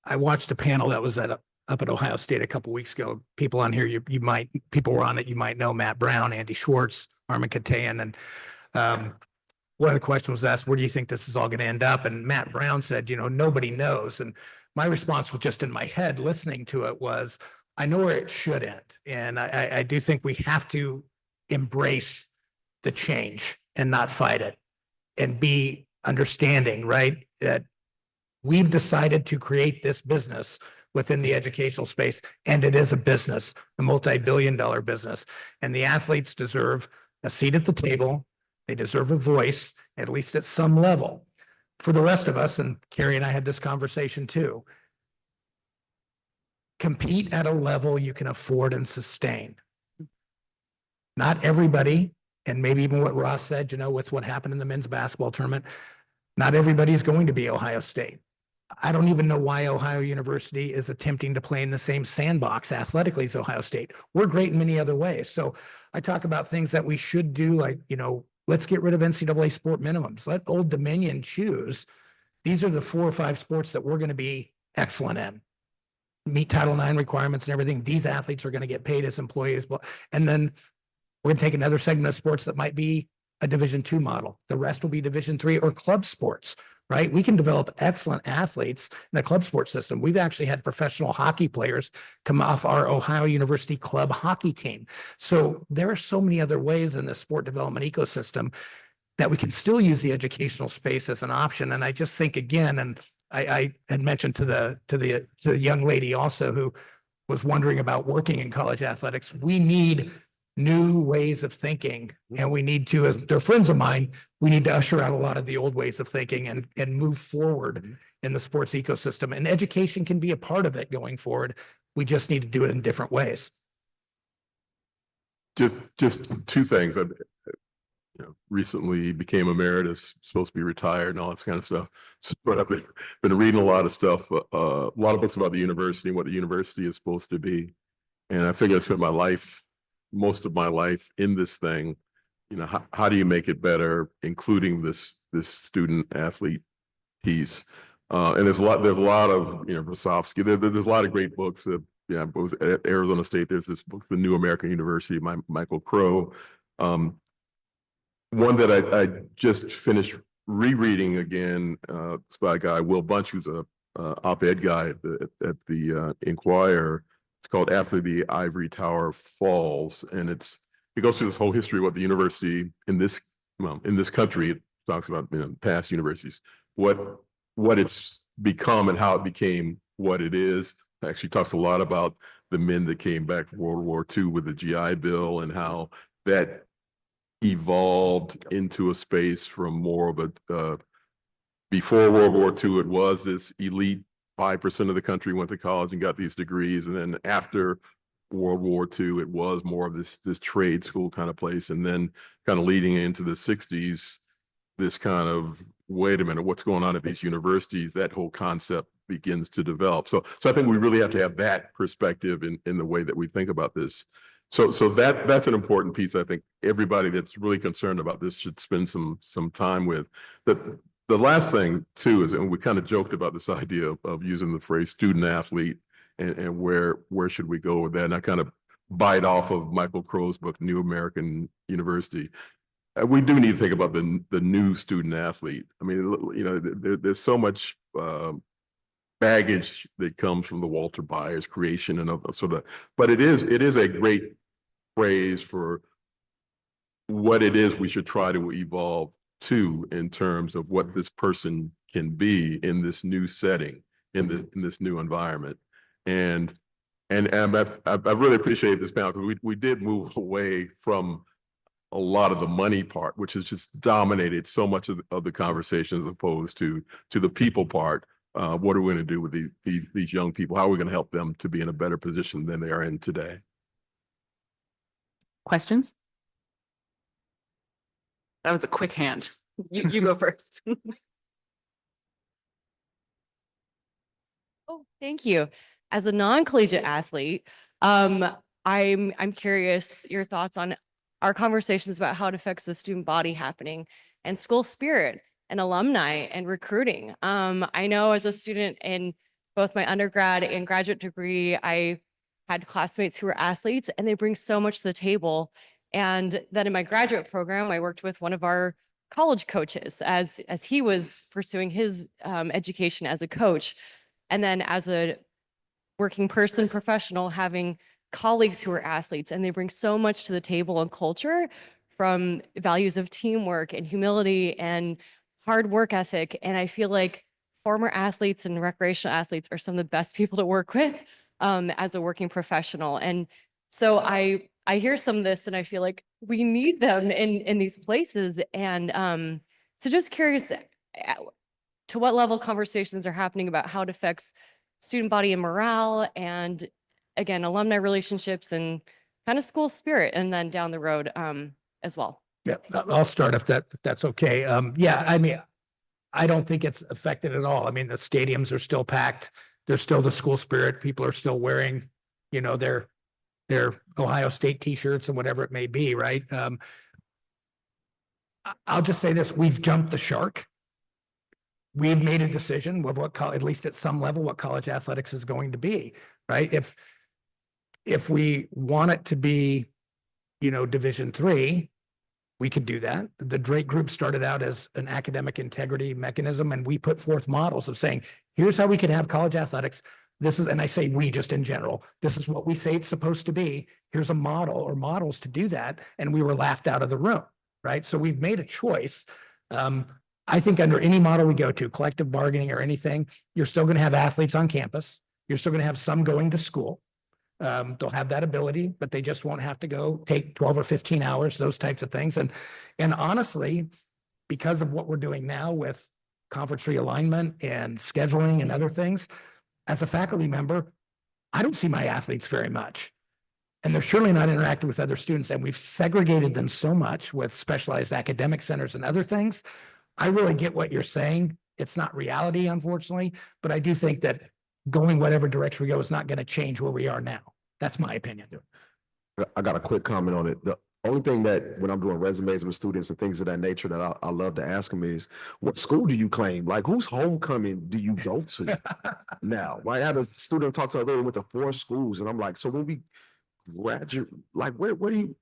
I watched a panel that was up at Ohio State a couple of weeks ago. People on here, people were on it, you might know: Matt Brown, Andy Schwartz, Armin Katayan, and one of the questions was asked, where do you think this is all going to end up? And Matt Brown said, nobody knows. And my response was, just in my head, listening to it, was, I know where it should end. And I do think we have to embrace the change and not fight it, and be understanding, right? That we've decided to create this business within the educational space, and it is a business, a multi-billion-dollar business. And the athletes deserve a seat at the table. They deserve a voice, at least at some level. For the rest of us, and Carrie and I had this conversation too, compete at a level you can afford and sustain. Not everybody, and maybe even what Ross said, with what happened in the men's basketball tournament, not everybody is going to be Ohio State. I don't even know why Ohio University is attempting to play in the same sandbox athletically as Ohio State. We're great in many other ways. So I talk about things that we should do, like, let's get rid of NCAA sport minimums. Let Old Dominion choose. These are the 4 or 5 sports that we're going to be excellent in. meet Title IX requirements and everything. These athletes are going to get paid as employees. And then we're going to take another segment of sports that might be a Division II model. The rest will be Division III or club sports, right? We can develop excellent athletes in the club sports system. We've actually had professional hockey players come off our Ohio University club hockey team. So there are so many other ways in the sport development ecosystem that we can still use the educational space as an option. And I just think, again, and I had mentioned to the young lady also who was wondering about working in college athletics, we need new ways of thinking, and we need to, as they're friends of mine, we need to usher out a lot of the old ways of thinking and move forward in the sports ecosystem. And education can be a part of it going forward. We just need to do it in different ways. Just two things. Recently became emeritus, supposed to be retired and all that kind of stuff. But I've been reading a lot of stuff, a lot of books about the university and what the university is supposed to be. And I figure I spent most of my life in this thing. How do you make it better, including this student athlete piece? And there's a lot of, Vasovsky, there's a lot of great books. Both at Arizona State, there's this book, The New American University, by Michael Crow. One that I just finished rereading again, it's by a guy, Will Bunch, who's a op-ed guy at the Inquirer. It's called After the Ivory Tower Falls, and it goes through this whole history of what the university in this country, it talks about past universities, what it's become and how it became what it is. It actually talks a lot about the men that came back from World War II with the GI Bill and how that evolved into a space from more of a before World War II, it was this elite 5% of the country went to college and got these degrees, and then after World War II, it was more of this trade school kind of place, and then kind of leading into the 60s, this kind of, wait a minute, what's going on at these universities? That whole concept begins to develop. So I think we really have to have that perspective in the way that we think about this. So that's an important piece. I think everybody that's really concerned about this should spend some time with. The last thing too is, and we kind of joked about this idea of using the phrase student athlete and where should we go with that? And I kind of bite off of Michael Crow's book, New American University. We do need to think about the new student athlete. I mean, there's so much baggage that comes from the Walter Byers creation and sort of, but it is a great phrase for what it is we should try to evolve to in terms of what this person can be in this new setting, in this new environment. And I really appreciate this panel because we did move away from a lot of the money part, which has just dominated so much of the conversation as opposed to the people part. What are we going to do with these young people? How are we going to help them to be in a better position than they are in today? Questions? That was a quick hand. You go first. Oh, thank you. As a non-collegiate athlete, I'm curious your thoughts on our conversations about how it affects the student body happening and school spirit and alumni and recruiting. I know as a student in both my undergrad and graduate degree, I had classmates who were athletes and they bring so much to the table. And then in my graduate program, I worked with one of our college coaches as he was pursuing his education as a coach. And then as a working person, professional, having colleagues who are athletes, and they bring so much to the table and culture, from values of teamwork and humility and hard work ethic. And I feel like former athletes and recreational athletes are some of the best people to work with as a working professional. And so I hear some of this and I feel like we need them in these places. And so just curious to what level conversations are happening about how it affects student body and morale, and again, alumni relationships and kind of school spirit, and then down the road as well. Yeah, I'll start if that's okay. Yeah, I mean, I don't think it's affected at all. I mean, the stadiums are still packed. There's still the school spirit. People are still wearing, their Ohio State t-shirts and whatever it may be, right? I'll just say this: we've jumped the shark. we've made a decision of at least at some level, what college athletics is going to be, right? If we want it to be, Division III, we could do that. The Drake Group started out as an academic integrity mechanism, and we put forth models of saying, here's how we could have college athletics. This is, and I say we just in general, this is what we say it's supposed to be. Here's a model or models to do that. And we were laughed out of the room, right? So we've made a choice. I think under any model we go to, collective bargaining or anything, you're still going to have athletes on campus. You're still going to have some going to school. They'll have that ability, but they just won't have to go take 12 or 15 hours, those types of things. And honestly, because of what we're doing now with conference realignment and scheduling and other things, as a faculty member, I don't see my athletes very much. And they're surely not interacting with other students. And we've segregated them so much with specialized academic centers and other things. I really get what you're saying. It's not reality, unfortunately, but I do think that going whatever direction we go is not going to change where we are now. That's my opinion. I got a quick comment on it. The only thing that when I'm doing resumes with students and things of that nature that I love to ask them is, what school do you claim? Like, whose homecoming do you go to now? Right? I had a student talk to her, went to 4 schools, and I'm like, so when we graduate, like, where do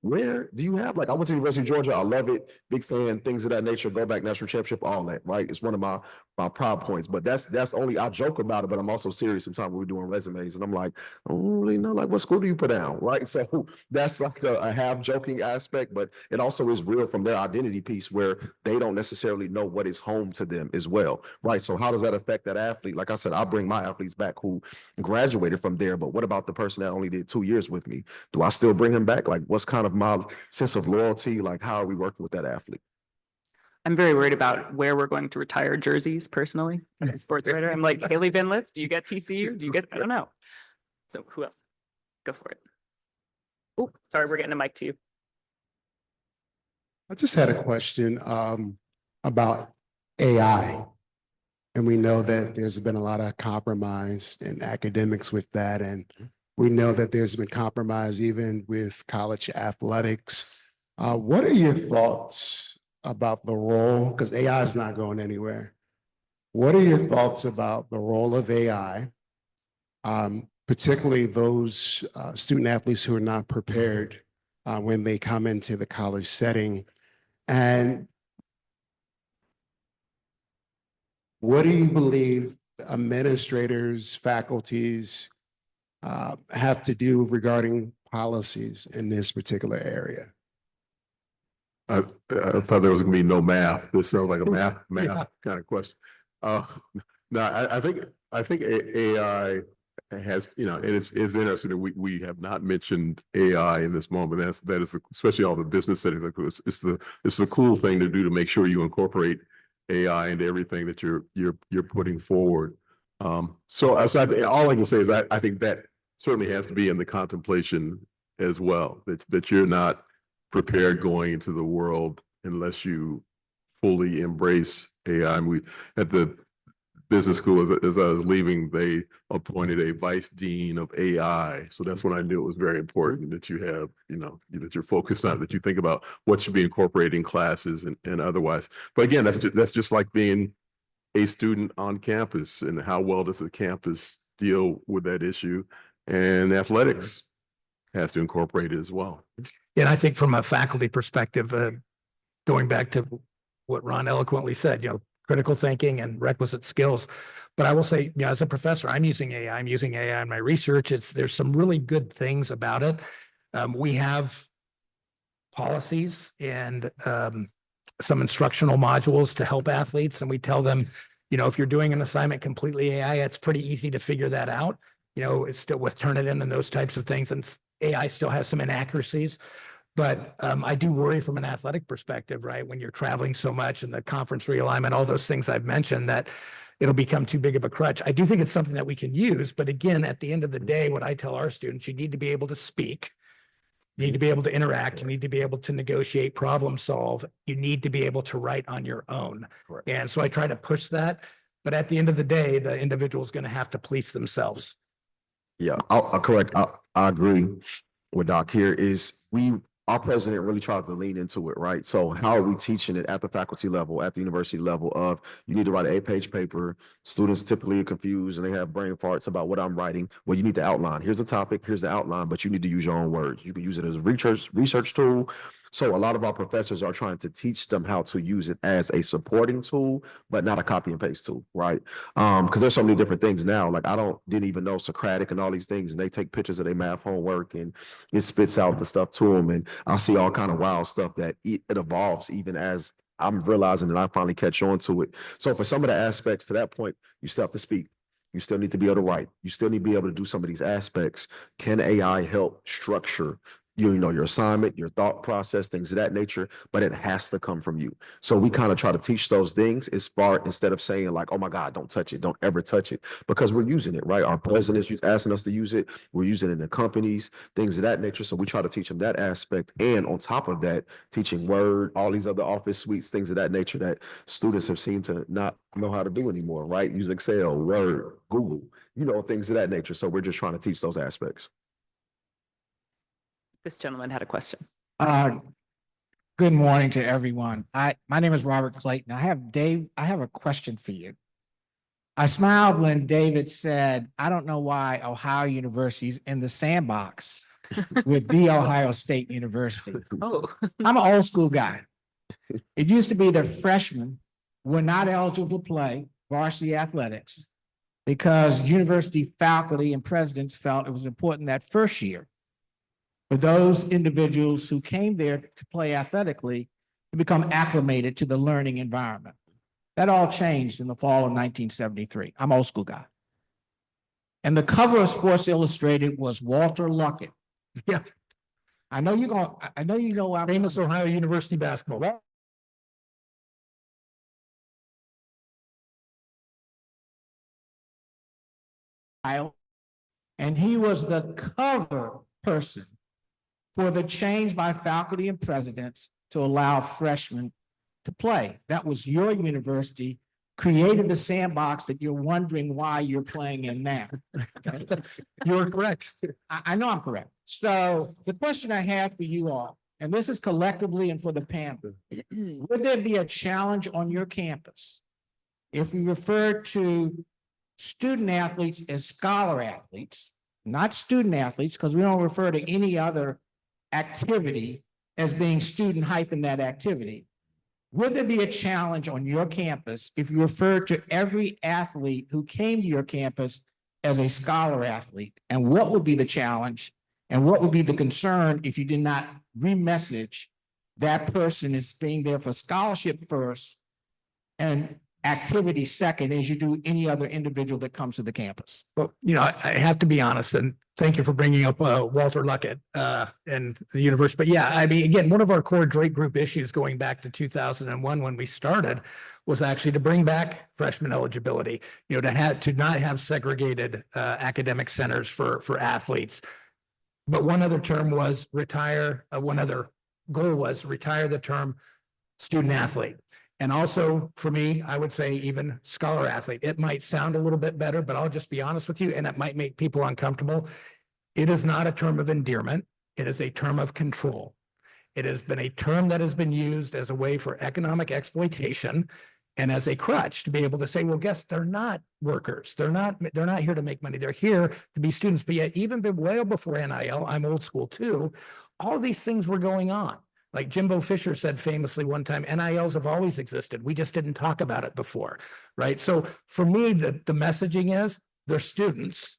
you have? Like, I went to the University of Georgia. I love it. Big fan, things of that nature. Go back, national championship, all that, right? It's one of my proud points. But that's only, I joke about it, but I'm also serious sometimes when we're doing resumes. And I'm like, I don't really know, like, what school do you put down, right? So that's like a half joking aspect, but it also is real from their identity piece where they don't necessarily know what is home to them as well, right? So how does that affect that athlete? Like I said, I bring my athletes back who graduated from there, but what about the person that only did 2 years with me? Do I still bring him back? Like, what's kind of my sense of loyalty? Like, how are we working with that athlete? I'm very worried about where we're going to retire jerseys personally. As a sports writer, I'm like, Haley Van Lith, do you get TCU? Do you get, I don't know. So who else? Go for it. Oh, sorry, we're getting a mic to you. I just had a question about AI. And we know that there's been a lot of compromise in academics with that. And we know that there's been compromise even with college athletics. What are your thoughts about the role? Because AI is not going anywhere. What are your thoughts about the role of AI, particularly those student athletes who are not prepared when they come into the college setting? And what do you believe administrators, faculties have to do regarding policies in this particular area? I thought there was going to be no math. This sounds like a math kind of question. No, I think AI has, it is interesting that we have not mentioned AI in this moment. That is especially all the business settings. It's the cool thing to do to make sure you incorporate AI into everything that you're putting forward. So I think all I can say is I think that certainly has to be in the contemplation as well. That you're not prepared going into the world unless you fully embrace AI. And we at the business school, as I was leaving, they appointed a vice dean of AI. So that's when I knew it was very important that you have, that you're focused on, that you think about what should be incorporated in classes and otherwise. But again, that's just like being a student on campus, and how well does the campus deal with that issue? And athletics has to incorporate it as well. And I think from a faculty perspective, going back to what Ron eloquently said, critical thinking and requisite skills. But I will say, as a professor, I'm using AI. I'm using AI in my research. There's some really good things about it. We have policies and some instructional modules to help athletes, and we tell them, if you're doing an assignment completely AI, it's pretty easy to figure that out. It's still with Turnitin and those types of things, and AI still has some inaccuracies. But I do worry from an athletic perspective, right? When you're traveling so much and the conference realignment, all those things I've mentioned, that it'll become too big of a crutch. I do think it's something that we can use. But again, at the end of the day, what I tell our students, you need to be able to speak. You need to be able to interact. You need to be able to negotiate, problem solve. You need to be able to write on your own. Correct. And so I try to push that. But at the end of the day, the individual is going to have to police themselves. Yeah, I'll correct. I agree with Doc here. Is we our president really tries to lean into it, right? So how are we teaching it at the faculty level, at the university level of you need to write an 8-page paper. Students typically are confused and they have brain farts about what I'm writing. Well, you need to outline. Here's the topic, here's the outline, but you need to use your own words. You can use it as a research tool. So a lot of our professors are trying to teach them how to use it as a supporting tool, but not a copy and paste tool, right? Because there's so many different things now. Like didn't even know Socratic and all these things, and they take pictures of their math homework and it spits out the stuff to them. And I see all kind of wild stuff that it evolves even as I'm realizing that I finally catch on to it. So for some of the aspects to that point, you still have to speak. You still need to be able to write. You still need to be able to do some of these aspects. Can AI help structure your assignment, your thought process, things of that nature, but it has to come from you. So we kind of try to teach those things instead of saying like, oh my God, don't touch it, don't ever touch it, because we're using it, right? Our president is asking us to use it. We're using it in the companies, things of that nature. So we try to teach them that aspect. And on top of that, teaching Word, all these other office suites, things of that nature that students have seemed to not know how to do anymore, right? Use Excel, Word, Google, things of that nature. So we're just trying to teach those aspects. This gentleman had a question. Good morning to everyone. My name is Robert Clayton. I have a question for you. I smiled when David said, I don't know why Ohio University is in the sandbox with the Ohio State University. Oh, I'm an old school guy. It used to be that freshmen were not eligible to play varsity athletics because university faculty and presidents felt it was important that first year for those individuals who came there to play athletically to become acclimated to the learning environment. That all changed in the fall of 1973. I'm an old school guy. And the cover of Sports Illustrated was Walter Luckett. Yeah. I know you know. Famous Ohio University basketball. And he was the cover person for the change by faculty and presidents to allow freshmen to play. That was your university, created the sandbox that you're wondering why you're playing in now. You're correct. I know I'm correct. So the question I have for you all, and this is collectively and for the panel, would there be a challenge on your campus if we refer to student athletes as scholar athletes, not student athletes, because we don't refer to any other activity as being student hyphen that activity? Would there be a challenge on your campus if you refer to every athlete who came to your campus as a scholar athlete? And what would be the challenge? And what would be the concern if you did not remessage that person as being there for scholarship first and activity second, as you do any other individual that comes to the campus? Well, I have to be honest, and thank you for bringing up Walter Luckett and the university. But yeah, I mean, again, one of our core Drake Group issues going back to 2001 when we started was actually to bring back freshman eligibility, to not have segregated academic centers for athletes. But one other term was one other goal was retire the term student athlete. And also for me, I would say even scholar athlete. It might sound a little bit better, but I'll just be honest with you, and it might make people uncomfortable. It is not a term of endearment. It is a term of control. It has been a term that has been used as a way for economic exploitation and as a crutch to be able to say, well, guess they're not workers. They're not here to make money. They're here to be students. But yet, even well before NIL, I'm old school too, all these things were going on. Like Jimbo Fisher said famously one time, NILs have always existed. We just didn't talk about it before, right? So for me, the messaging is they're students.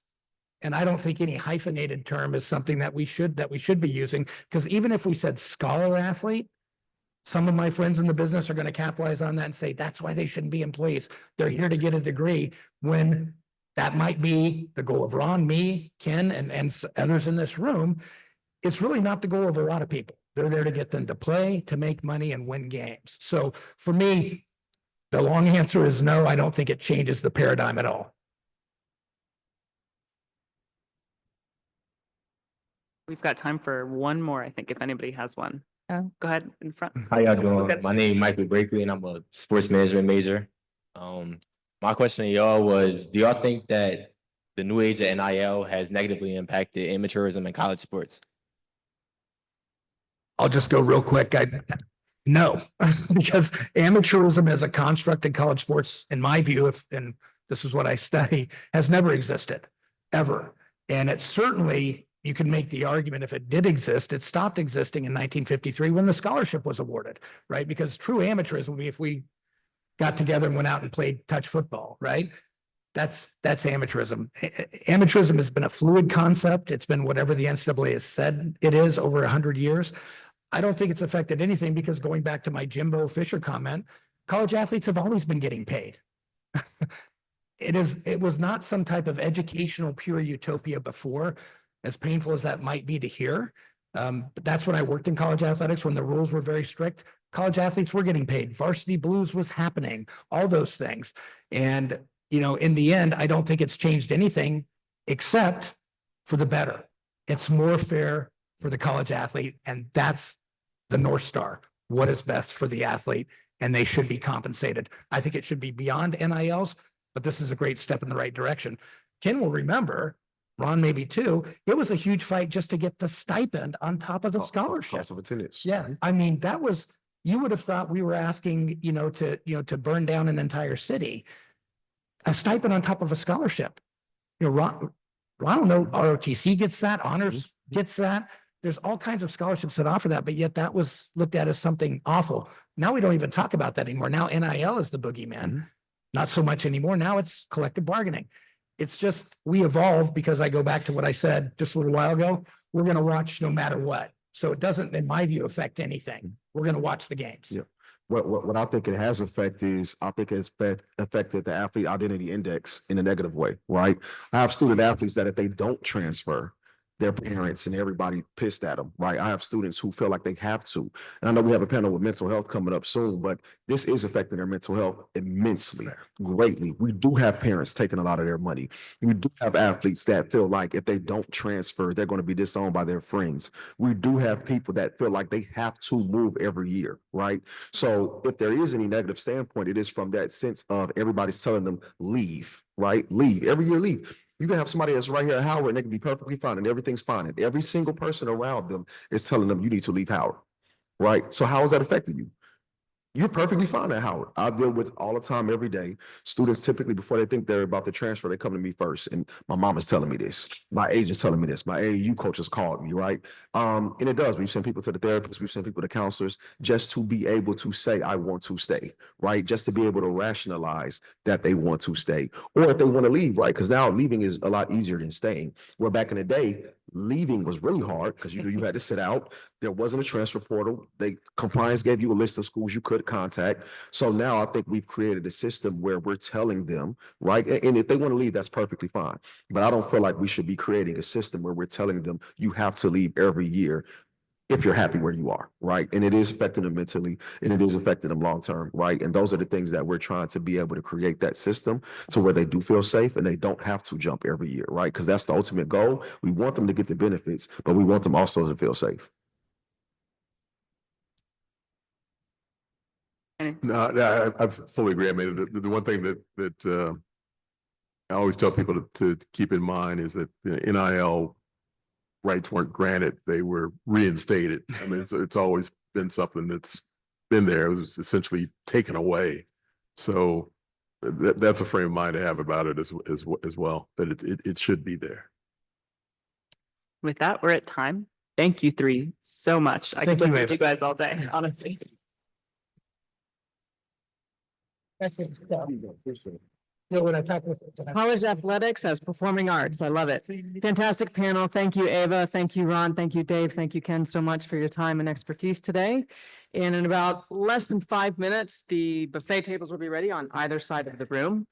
And I don't think any hyphenated term is something that we should be using, because even if we said scholar athlete, some of my friends in the business are going to capitalize on that and say, that's why they shouldn't be employees. They're here to get a degree, when that might be the goal of Ron, me, Ken, and others in this room. It's really not the goal of a lot of people. They're there to get them to play, to make money and win games. So for me, the long answer is no, I don't think it changes the paradigm at all. we've got time for one more, I think, if anybody has one. Go ahead in front. How y'all doing? My name is Michael Brakely and I'm a sports management major. My question to y'all was, do y'all think that the new age of NIL has negatively impacted amateurism in college sports? I'll just go real quick. No, because amateurism as a construct in college sports, in my view, and this is what I study, has never existed, ever. And it certainly, you can make the argument if it did exist, it stopped existing in 1953 when the scholarship was awarded, right? Because true amateurism would be if we got together and went out and played touch football, right? That's amateurism. Amateurism has been a fluid concept. It's been whatever the NCAA has said it is over 100 years. I don't think it's affected anything because going back to my Jimbo Fisher comment, college athletes have always been getting paid. It was not some type of educational pure utopia before, as painful as that might be to hear. But that's when I worked in college athletics, when the rules were very strict. College athletes were getting paid. Varsity Blues was happening, all those things. And, you know, in the end, I don't think it's changed anything except for the better. It's more fair for the college athlete, and that's the North Star. What is best for the athlete, and they should be compensated. I think it should be beyond NILs, but this is a great step in the right direction. Ken will remember, Ron maybe too, it was a huge fight just to get the stipend on top of the scholarship. Cost of attendance. Yeah, I mean, that was, you would have thought we were asking, to burn down an entire city. A stipend on top of a scholarship. Ron, I don't know, ROTC gets that, honors gets that. There's all kinds of scholarships that offer that, but yet that was looked at as something awful. Now we don't even talk about that anymore. Now NIL is the boogeyman. Not so much anymore. Now it's collective bargaining. It's just, we evolve because I go back to what I said just a little while ago. We're going to watch no matter what. So it doesn't, in my view, affect anything. We're going to watch the games. Yeah. What I think it has affected is, I think it's affected the athlete identity index in a negative way, right? I have student athletes that if they don't transfer, their parents and everybody pissed at them, right? I have students who feel like they have to. And I know we have a panel with mental health coming up soon, but this is affecting their mental health immensely, greatly. We do have parents taking a lot of their money. We do have athletes that feel like if they don't transfer, they're going to be disowned by their friends. We do have people that feel like they have to move every year, right? So if there is any negative standpoint, it is from that sense of everybody's telling them leave, right? Leave, every year leave. You can have somebody that's right here at Howard and they can be perfectly fine and everything's fine. And every single person around them is telling them you need to leave Howard, right? So how has that affected you? You're perfectly fine at Howard. I deal with all the time, every day. Students typically, before they think they're about to transfer, they come to me first. And my mom is telling me this. My agent's telling me this. My AAU coach has called me, right? And it does. We've sent people to the therapists. We've sent people to counselors just to be able to say, I want to stay, right? Just to be able to rationalize that they want to stay. Or if they want to leave, right? Because now leaving is a lot easier than staying. Where back in the day, leaving was really hard because you had to sit out. There wasn't a transfer portal. Compliance gave you a list of schools you could contact. So now I think we've created a system where we're telling them, right? And if they want to leave, that's perfectly fine. But I don't feel like we should be creating a system where we're telling them you have to leave every year if you're happy where you are, right? And it is affecting them mentally and it is affecting them long-term, right? And those are the things that we're trying to be able to create that system to where they do feel safe and they don't have to jump every year, right? Because that's the ultimate goal. We want them to get the benefits, but we want them also to feel safe. No, I fully agree. I mean, the one thing that I always tell people to keep in mind is that NIL rights weren't granted, they were reinstated. I mean, it's always been something that's been there. It was essentially taken away. So that's a frame of mind to have about it as well, that it should be there. With that, we're at time. Thank you three so much. I could Thank you, listen to Ava. you guys all day, honestly. When I talk with College athletics as performing arts. I love it. Fantastic panel. Thank you, Ava. Thank you, Ron. Thank you, Dave. Thank you, Ken, so much for your time and expertise today. And in about less than 5 minutes, the buffet tables will be ready on either side of the room.